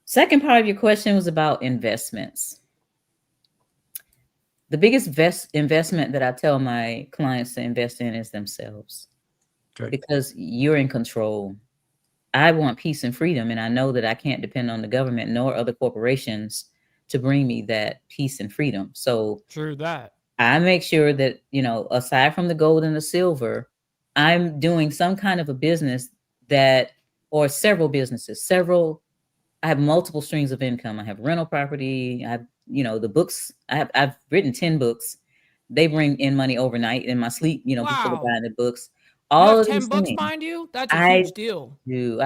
Second part of your question was about investments. The biggest investment that I tell my clients to invest in is themselves. Okay. Because you're in control. I want peace and freedom, and I know that I can't depend on the government nor other corporations to bring me that peace and freedom. So True that. I make sure that, aside from the gold and the silver, I'm doing some kind of a business or several businesses, I have multiple streams of income. I have rental property. I have, the books. I've written 10 books. They bring in money overnight in my sleep, before Wow. buying the books. You All have of 10 these books things. behind you? That's a I huge deal. do.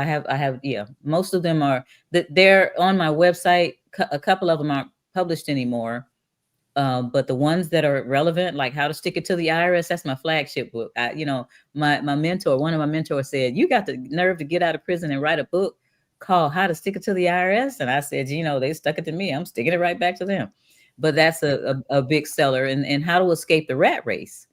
Yeah. Most of them are they're on my website. A couple of them aren't published anymore. But the ones that are relevant, like How to Stick It to the IRS, that's my flagship book. My mentor, one of my mentors said, "You got the nerve to get out of prison and write a book called How to Stick It to the IRS." And I said, they stuck it to me. I'm sticking it right back to them. But that's a big seller. And How to Escape the Rat Race.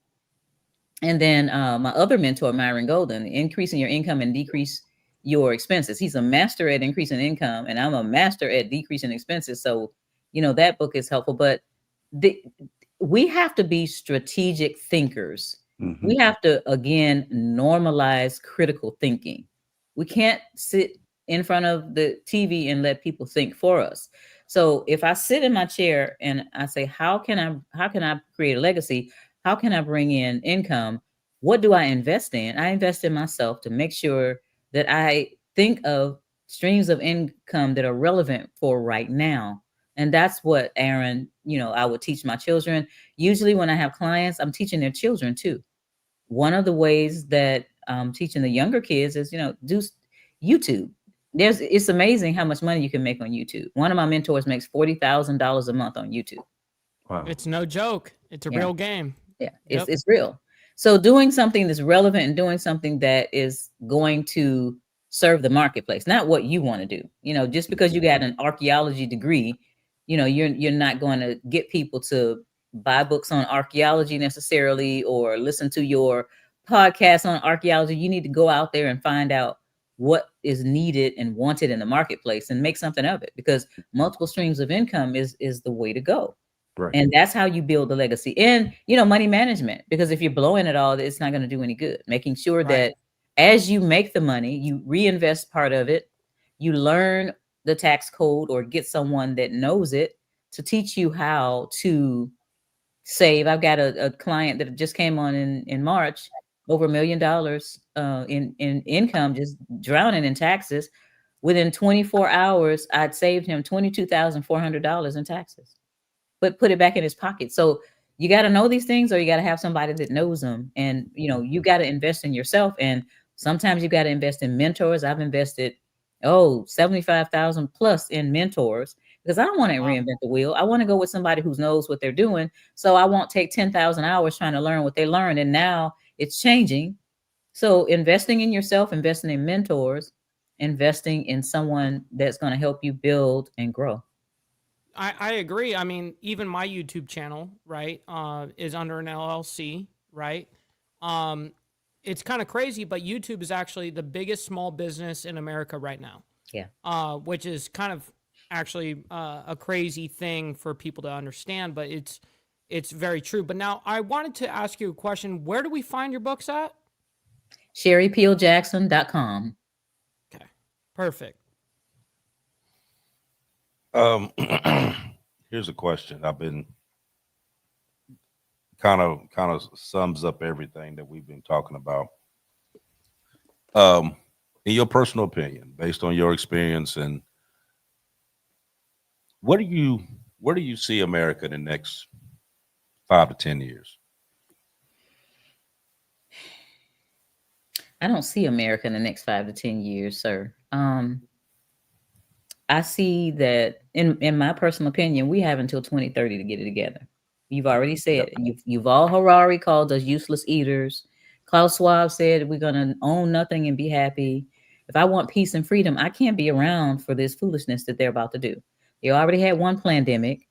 And then my other mentor, Myron Golden, Increasing Your Income and Decrease Your Expenses. He's a master at increasing income, and I'm a master at decreasing expenses. So, that book is helpful. But we have to be strategic thinkers. Mhm. We have to, again, normalize critical thinking. We can't sit in front of the TV and let people think for us. So if I sit in my chair and I say, how can I create a legacy? How can I bring in income? What do I invest in? I invest in myself to make sure that I think of streams of income that are relevant for right now. And that's what, Aaron, I would teach my children. Usually when I have clients, I'm teaching their children too. One of the ways that I'm teaching the younger kids is, do YouTube. It's amazing how much money you can make on YouTube. One of my mentors makes $40,000 a month on YouTube. Wow. It's no joke. It's a Yeah. real game. Yeah, Yep. it's real. So doing something that's relevant and doing something that is going to serve the marketplace, not what you want to do. Just because you got an archaeology degree, you're not going to get people to buy books on archaeology necessarily or listen to your podcast on archaeology. You need to go out there and find out what is needed and wanted in the marketplace and make something of it, because multiple streams of income is the way to go. Right. And that's how you build the legacy. And, money management, because if you're blowing it all, it's not going to do any good. Making sure that as you make the money, you reinvest part of it, you learn the tax code or get someone that knows it to teach you how to save. I've got a client that just came on in March, over $1 million in income, just drowning in taxes. Within 24 hours, I'd saved him $22,400 in taxes, but put it back in his pocket. So you got to know these things, or you got to have somebody that knows them. And, you got to invest in yourself. And sometimes you got to invest in mentors. I've invested, 75,000 plus in mentors, because I don't want to reinvent the wheel. I want to go with somebody who knows what they're doing. So I won't take 10,000 hours trying to learn what they learned. And now it's changing. So investing in yourself, investing in mentors, investing in someone that's going to help you build and grow. I agree. I mean, even my YouTube channel, right, is under an LLC, right? It's kind of crazy, but YouTube is actually the biggest small business in America right now. Yeah. Which is kind of actually a crazy thing for people to understand, but it's very true. But now I wanted to ask you a question. Where do we find your books at? SherryPeelJackson.com. Okay, perfect. Here's a question. I've been kind of sums up everything that we've been talking about. In your personal opinion, based on your experience, and where do you see America in the next 5 to 10 years? I don't see America in the next 5 to 10 years, sir. I see that in my personal opinion, we have until 2030 to get it together. You've already said Yuval Harari called us useless eaters. Klaus Schwab said we're going to own nothing and be happy. If I want peace and freedom, I can't be around for this foolishness that they're about to do. They already had one pandemic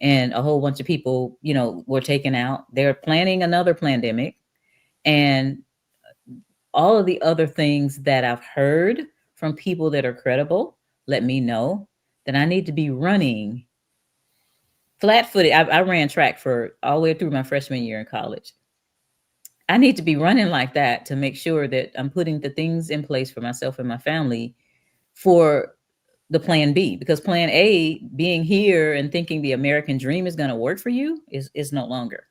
and a whole bunch of people, were taken out. They're planning another pandemic, and all of the other things that I've heard from people that are credible let me know that I need to be running flat-footed. I ran track for all the way through my freshman year in college. I need to be running like that to make sure that I'm putting the things in place for myself and my family for the plan B, because plan A, being here and thinking the American dream is going to work for you, is no longer.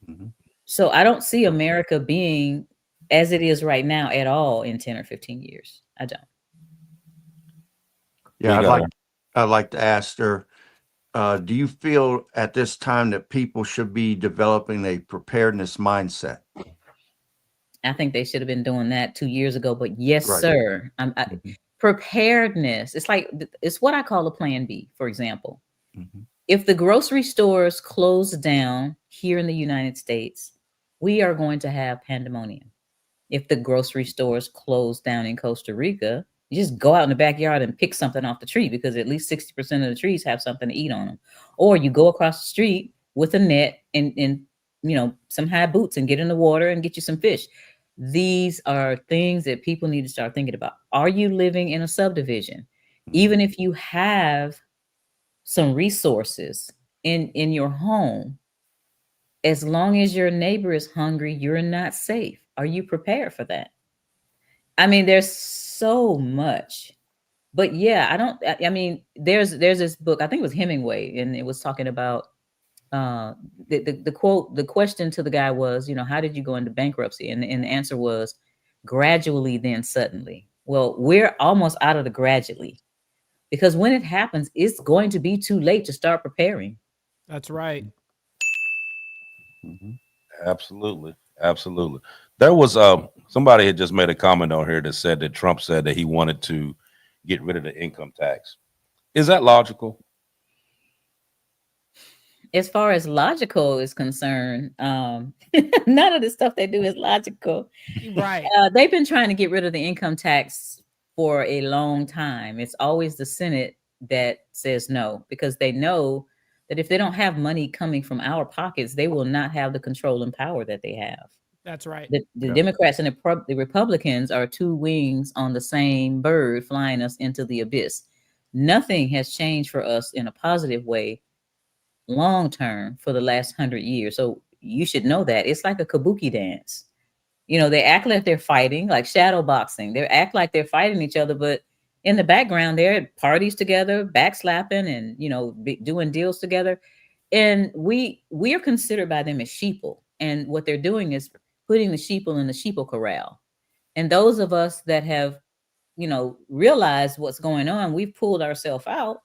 Mm-hmm. So I don't see America being as it is right now at all in 10 or 15 years. I don't. Yeah, I'd like to ask her, do you feel at this time that people should be developing a preparedness mindset? I think they should have been doing that 2 years ago, but yes, sir. Preparedness. It's what I call a plan B, for example. Mm-hmm. If the grocery stores close down here in the United States, we are going to have pandemonium. If the grocery stores close down in Costa Rica, you just go out in the backyard and pick something off the tree, because at least 60% of the trees have something to eat on them. Or you go across the street with a net and some high boots and get in the water and get you some fish. These are things that people need to start thinking about. Are you living in a subdivision? Even if you have some resources in your home, as long as your neighbor is hungry, you're not safe. Are you prepared for that? I mean, there's so much, but yeah, there's this book, I think it was Hemingway, and it was talking about the quote, the question to the guy was, how did you go into bankruptcy? And the answer was gradually, then suddenly. Well, we're almost out of the gradually, because when it happens, it's going to be too late to start preparing. That's right. Mm-hmm. Absolutely. There was somebody had just made a comment on here that said that Trump said that he wanted to get rid of the income tax. Is that logical? As far as logical is concerned, none of the stuff they do is logical. Right. They've been trying to get rid of the income tax for a long time. It's always the Senate that says no, because they know that if they don't have money coming from our pockets, they will not have the control and power that they have. That's right. The Democrats and the Republicans are two wings on the same bird flying us into the abyss. Nothing has changed for us in a positive way long term for the last 100 years. So you should know that it's like a kabuki dance. You know, they act like they're fighting, like shadow boxing. They act like they're fighting each other, but in the background, they're at parties together, backslapping, and doing deals together. And we are considered by them as sheeple. And what they're doing is putting the sheeple in the sheeple corral. And those of us that have, realized what's going on, we've pulled ourselves out.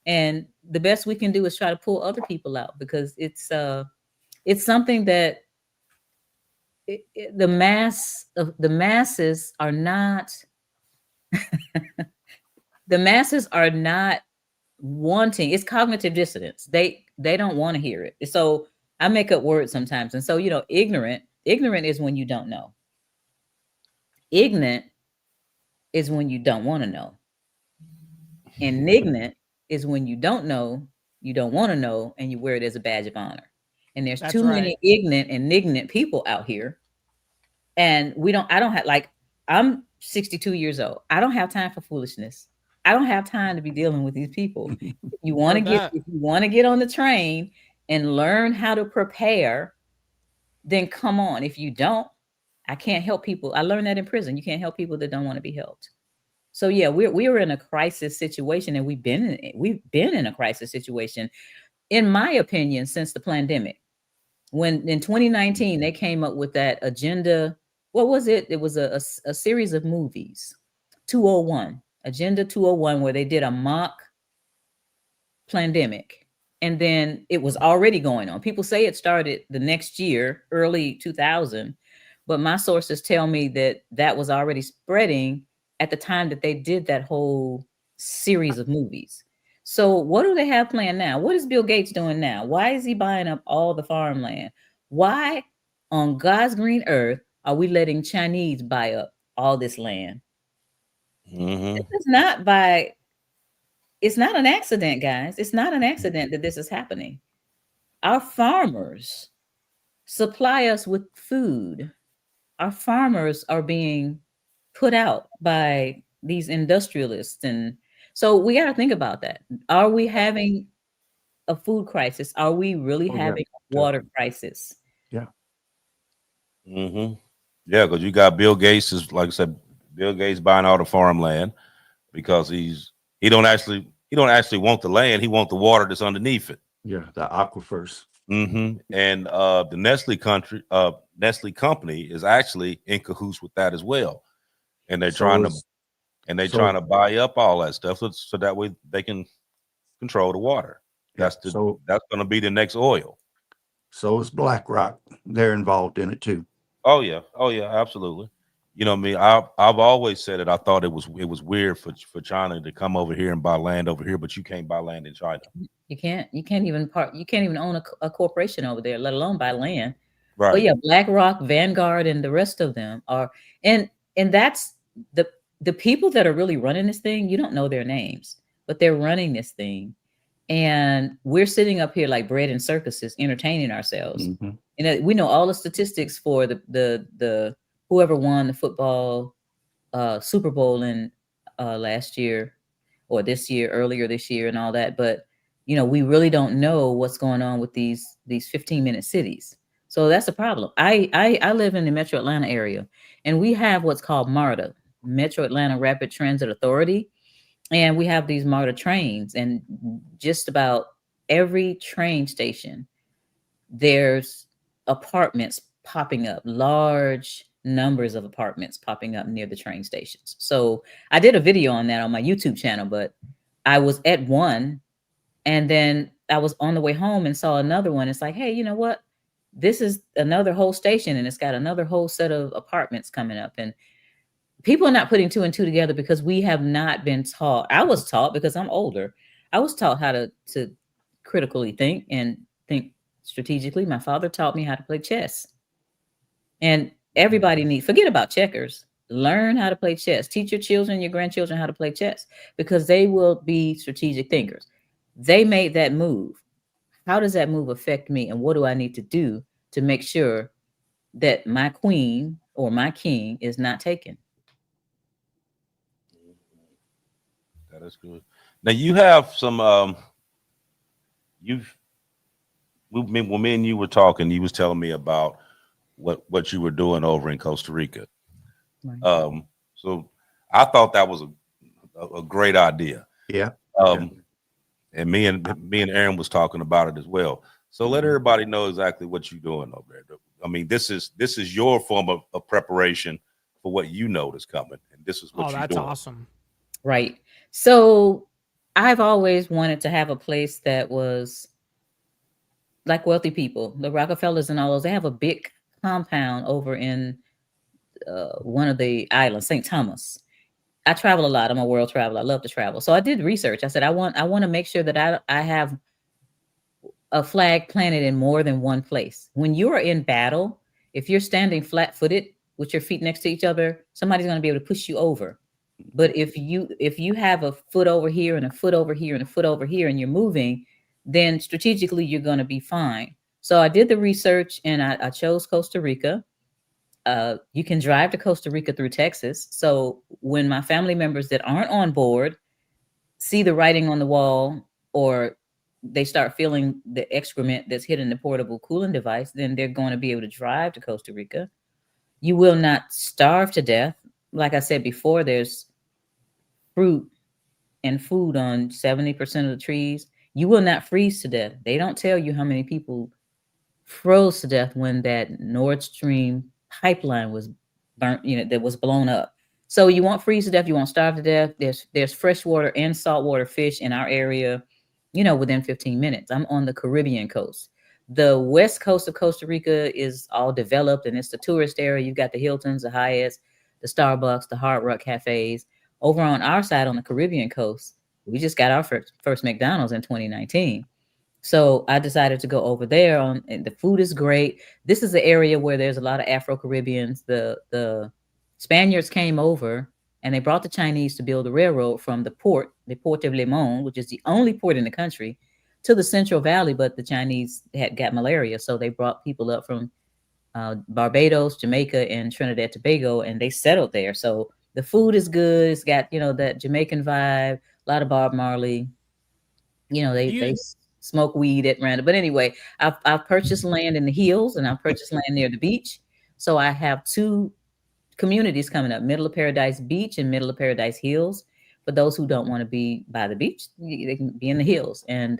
And the best we can do is try to pull other people out, because it's something that the masses are not the masses are not wanting. It's cognitive dissonance. They don't want to hear it. So I make up words sometimes. And so, ignorant is when you don't know. Ignorant is when you don't want to know. Indignant is when you don't know, you don't want to know, and you wear it as a badge of honor. And there's That's too right. many ignorant, indignant people out here. And I don't have, like, I'm 62 years old. I don't have time for foolishness. I don't have time to be dealing with these people. Heard that. If you want to get on the train and learn how to prepare, then come on. If you don't, I can't help people. I learned that in prison. You can't help people that don't want to be helped. So yeah, we were in a crisis situation, and we've been in a crisis situation, in my opinion, since the pandemic. When in 2019 they came up with that agenda. What was it? It was a series of movies, 201, Agenda 201, where they did a mock pandemic. And then it was already going on. People say it started the next year, early 2000, but my sources tell me that that was already spreading at the time that they did that whole series of movies. So what do they have planned now? What is Bill Gates doing now? Why is he buying up all the farmland? Why on God's green earth are we letting Chinese buy up all this land? Hmm. This is not by It's not an accident, guys. It's not an accident that this is happening. Our farmers supply us with food. Our farmers are being put out by these industrialists. And so we got to think about that. Are we having a food crisis? Are we really Oh yeah, having a water definitely. crisis? Yeah, Hmm. Yeah, because you got Bill Gates is like I said, Bill Gates buying all the farmland because he don't actually want the land. He want the water that's underneath it. yeah, the aquifers. And the Nestle company is actually in cahoots with that as well, and they're So trying to is so buy up all that stuff so that way they can control the water. yeah, That's going to be the next oil. so is BlackRock. They're involved in it too. Oh yeah, absolutely. You know what I mean? I've always said it. I thought it was weird for China to come over here and buy land over here, but you can't buy land in China. You can't even own a corporation over there, let alone buy land. But Right. yeah, BlackRock, Vanguard, and the rest of them are, and that's the the people that are really running this thing. You don't know their names, but they're running this thing, and we're sitting up here like bread and circuses, entertaining ourselves. Hmm. And we know all the statistics for the whoever won the football Super Bowl in last year or this year, earlier this year, and all that. But we really don't know what's going on with these 15-minute cities. So that's a problem. I live in the Metro Atlanta area, and we have what's called MARTA, Metro Atlanta Rapid Transit Authority, and we have these MARTA trains, and just about every train station there's apartments popping up, large numbers of apartments popping up near the train stations. So I did a video on that on my YouTube channel, but I was at one, and then I was on the way home and saw another one. It's like, hey, you know what? This is another whole station, and it's got another whole set of apartments coming up. And people are not putting two and two together because we have not been taught. I was taught, because I'm older. I was taught how to critically think and think strategically. My father taught me how to play chess. And everybody needs, forget about checkers. Learn how to play chess. Teach your children, your grandchildren how to play chess, because they will be strategic thinkers. They made that move. How does that move affect me? And what do I need to do to make sure that my queen or my king is not taken? That is good. Now you have some you've when me and you were talking, you was telling me about what you were doing over in Costa Rica. Right. So I thought that was a great idea. Yeah. Yeah. Um, and me and Aaron was talking about it as well. So let Mhm. everybody know exactly what you're doing over there. I mean, this is your form of preparation for what you know is coming, and this is Oh, what you're that's doing. awesome. Right. So I've always wanted to have a place that was like wealthy people, the Rockefellers and all those. They have a big compound over in one of the islands, St. Thomas. I travel a lot. I'm a world traveler. I love to travel. So I did research. I said I want to make sure that I have a flag planted in more than one place. When you are in battle, if you're standing flat-footed with your feet next to each other, somebody's going to be able to push you over. But if you have a foot over here and a foot over here and a foot over here and you're moving, then strategically you're going to be fine. So I did the research and I chose Costa Rica. You can drive to Costa Rica through Texas. So when my family members that aren't on board see the writing on the wall, or they start feeling the excrement that's hitting the portable cooling device, then they're going to be able to drive to Costa Rica. You will not starve to death. Like I said before, there's fruit and food on 70% of the trees. You will not freeze to death. They don't tell you how many people froze to death when that Nord Stream pipeline was burnt, that was blown up. So you won't freeze to death, you won't starve to death. There's freshwater and saltwater fish in our area, within 15 minutes. I'm on the Caribbean coast. The west coast of Costa Rica is all developed and it's the tourist area. You've got the Hiltons, the Hyatts, the Starbucks, the Hard Rock cafes. Over on our side on the Caribbean coast, we just got our first McDonald's in 2019. So I decided to go over there and the food is great. This is the area where there's a lot of Afro Caribbeans. The Spaniards came over and they brought the Chinese to build a railroad from the Port of Limon, which is the only port in the country, to the Central Valley. But the Chinese had got malaria, so they brought people up from Barbados, Jamaica, and Trinidad Tobago, and they settled there. So the food is good. It's got that Jamaican vibe, a lot of Bob Marley. Do They you smoke weed at random. But anyway, I've purchased land in the hills and I've purchased land near the beach. So I have two communities coming up: Middle of Paradise Beach and Middle of Paradise Hills. For those who don't want to be by the beach, they can be in the hills. And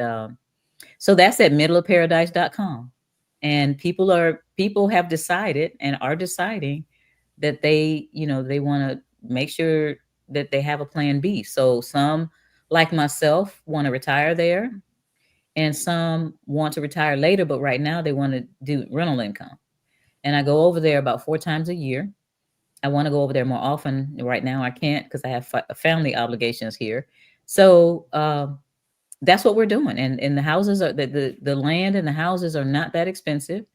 so that's at middleofparadise.com. And people have decided and are deciding that they want to make sure that they have a plan B. So some, like myself, want to retire there, and some want to retire later, but right now they want to do rental income. And I go over there about 4 times a year. I want to go over there more often. Right now I can't because I have family obligations here. So that's what we're doing. And the houses are the land and the houses are not that expensive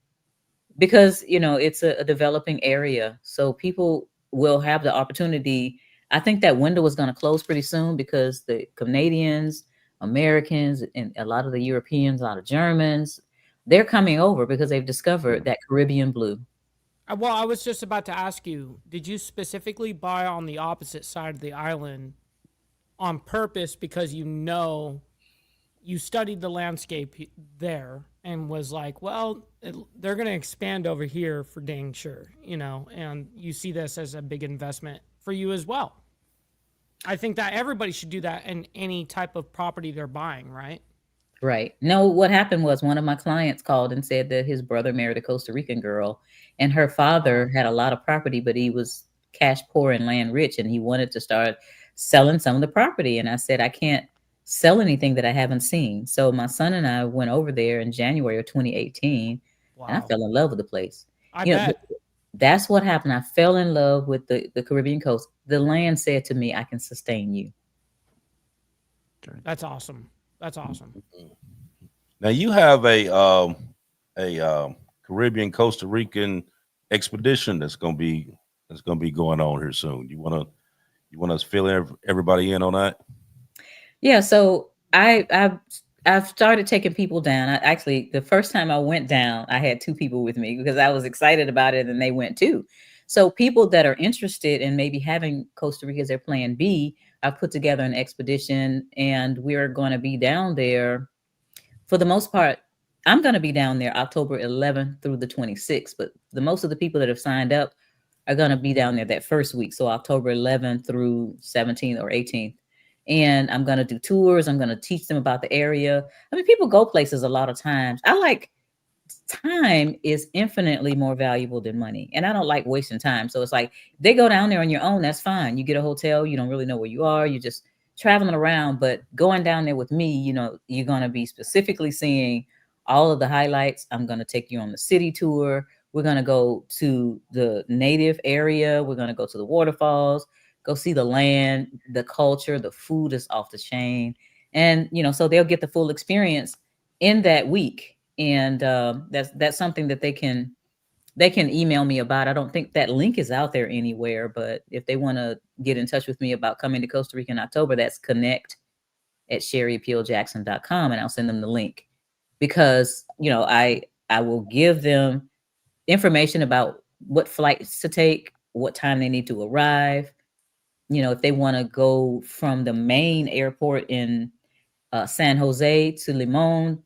because it's a developing area, so people will have the opportunity. I think that window is going to close pretty soon because the Canadians, Americans, and a lot of the Europeans, a lot of Germans, they're coming over because they've discovered that Caribbean blue. well, I was just about to ask you, did you specifically buy on the opposite side of the island on purpose because you studied the landscape there and was like, well, they're going to expand over here for dang sure, and you see this as a big investment for you as well. I think that everybody should do that in any type of property they're buying, right? Right. No, what happened was one of my clients called and said that his brother married a Costa Rican girl, and her father had a lot of property, but he was cash poor and land rich, and he wanted to start selling some of the property. And I said, I can't sell anything that I haven't seen. So my son and I went over there in January of 2018, and I Wow. fell in love with the place. I You know, bet. that's what happened. I fell in love with the Caribbean coast. The land said to me, I can sustain you. That's awesome. That's awesome. Now you have a Caribbean Costa Rican expedition that's gonna be going on here soon. You want to fill everybody in on that? Yeah, so I've started taking people down. Actually, the first time I went down, I had two people with me because I was excited about it, and they went too. So people that are interested in maybe having Costa Rica as their plan B, I've put together an expedition, and we're going to be down there for the most part I'm going to be down there October 11th through the 26th, but the most of the people that have signed up are going to be down there that first week. So October 11th through 17th or 18th. And I'm going to do tours. I'm going to teach them about the area. I mean, people go places a lot of times. I like time is infinitely more valuable than money. And I don't like wasting time. So it's like they go down there on your own, that's fine. You get a hotel, you don't really know where you are, you're just traveling around. But going down there with me, you know, you're going to be specifically seeing all of the highlights. I'm going to take you on the city tour. We're going to go to the native area. We're going to go to the waterfalls, go see the land, the culture, the food is off the chain. And, you know, so they'll get the full experience in that week. And that's something that they can email me about. I don't think that link is out there anywhere, but if they want to get in touch with me about coming to Costa Rica in October, that's connect@sherrypeeljackson.com, and I'll send them the link. Because, you know, I will give them information about what flights to take, what time they need to arrive. You know, if they want to go from the main airport in San Jose to Limon,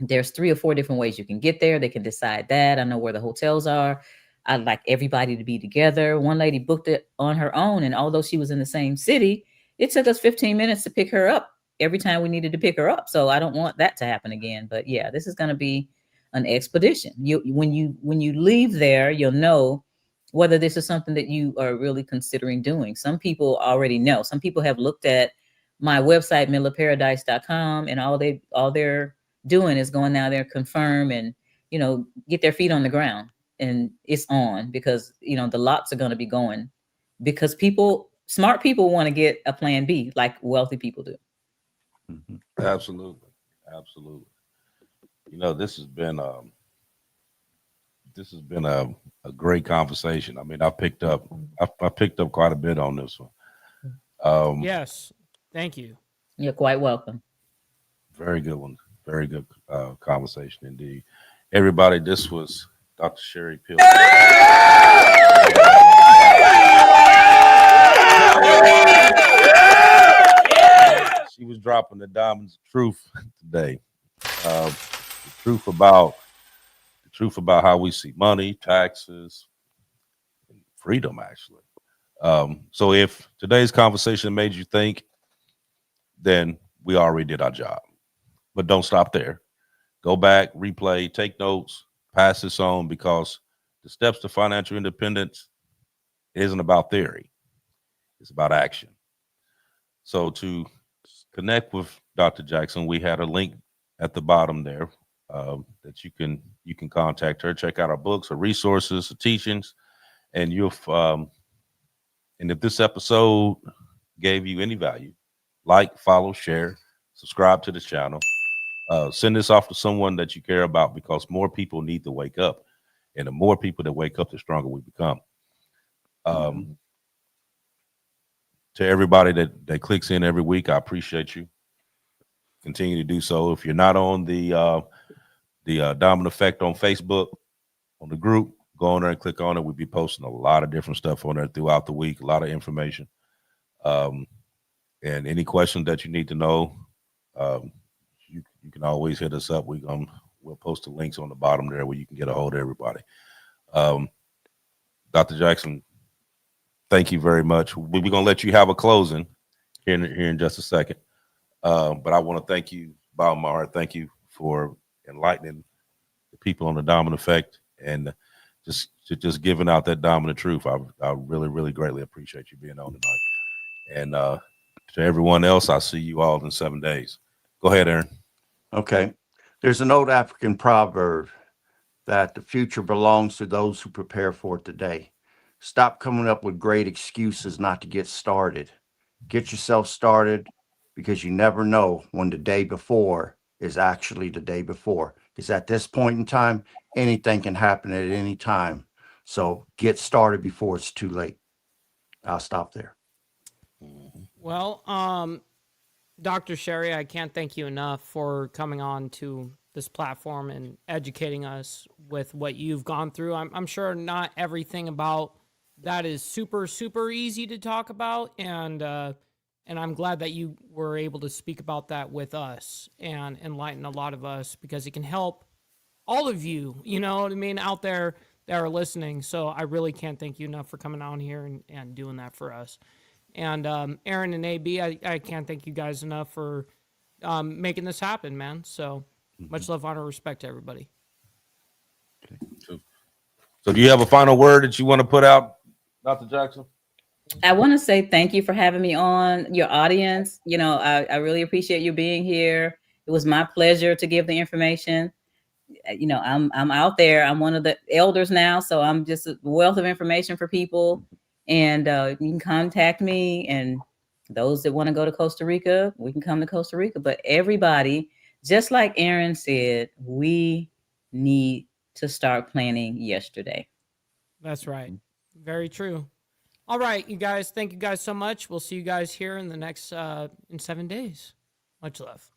there's 3 or 4 different ways you can get there. They can decide that. I know where the hotels are. I'd like everybody to be together. One lady booked it on her own, and although she was in the same city, it took us 15 minutes to pick her up every time we needed to pick her up. So I don't want that to happen again. But yeah, this is going to be an expedition. When you leave there, you'll know whether this is something that you are really considering doing. Some people already know. Some people have looked at my website, middleofparadise.com, and all they're doing is going down there, confirm, and, you know, get their feet on the ground. And it's on, because, you know, the lots are going to be going, because smart people want to get a plan B like wealthy people do. Absolutely. Absolutely. You know, this has been a great conversation. I mean, I picked up quite a bit on this one. Yes. Thank you. You're quite welcome. Very good one. Very good conversation indeed. Everybody, this was Dr. Sherry Peel. She was dropping the diamonds of truth today. The truth about how we see money, taxes, and freedom, actually. So if today's conversation made you think, then we already did our job. But don't stop there. Go back, replay, take notes, pass this on, because the steps to financial independence isn't about theory. It's about action. So to connect with Dr. Jackson, we had a link at the bottom there that you can contact her, check out our books, her resources, her teachings, and and if this episode gave you any value, like, follow, share, subscribe to the channel. Send this off to someone that you care about, because more people need to wake up, and the more people that wake up, the stronger we become. To everybody that clicks in every week, I appreciate you. Continue to do so. If you're not on the Diamond Effect on Facebook, on the group, go on there and click on it. We'll be posting a lot of different stuff on there throughout the week, a lot of information. And any questions that you need to know, you can always hit us up. We'll post the links on the bottom there where you can get a hold of everybody. Dr. Jackson, thank you very much. We're going to let you have a closing here in just a second. But I want to thank you, bottom of my heart. Thank you for enlightening the people on the Diamond Effect, and just giving out that dominant truth. I really, really greatly appreciate you being on tonight. And to everyone else, I'll see you all in 7 days. Go ahead, Aaron. Okay. There's an old African proverb that the future belongs to those who prepare for it today. Stop coming up with great excuses not to get started. Get yourself started, because you never know when the day before is actually the day before. Because at this point in time, anything can happen at any time. So get started before it's too late. I'll stop there. Well, Dr. Sherry, I can't thank you enough for coming on to this platform and educating us with what you've gone through. I'm sure not everything about that is super, super easy to talk about. And And I'm glad that you were able to speak about that with us and enlighten a lot of us, because it can help all of you, you know what I mean, out there that are listening. So I really can't thank you enough for coming on here and doing that for us. And Aaron and AB, I can't thank you guys enough for making this happen, man. So much love, honor, respect to everybody. So do you have a final word that you want to put out, Dr. Jackson? I want to say thank you for having me on, your audience. You know, I really appreciate you being here. It was my pleasure to give the information. You know, I'm out there. I'm one of the elders now, so I'm just a wealth of information for people. And you can contact me. And those that want to go to Costa Rica, we can come to Costa Rica. But everybody, just like Aaron said, we need to start planning yesterday. That's right. Very true. All right, you guys. Thank you guys so much. We'll see you guys here in the next in 7 days. Much love.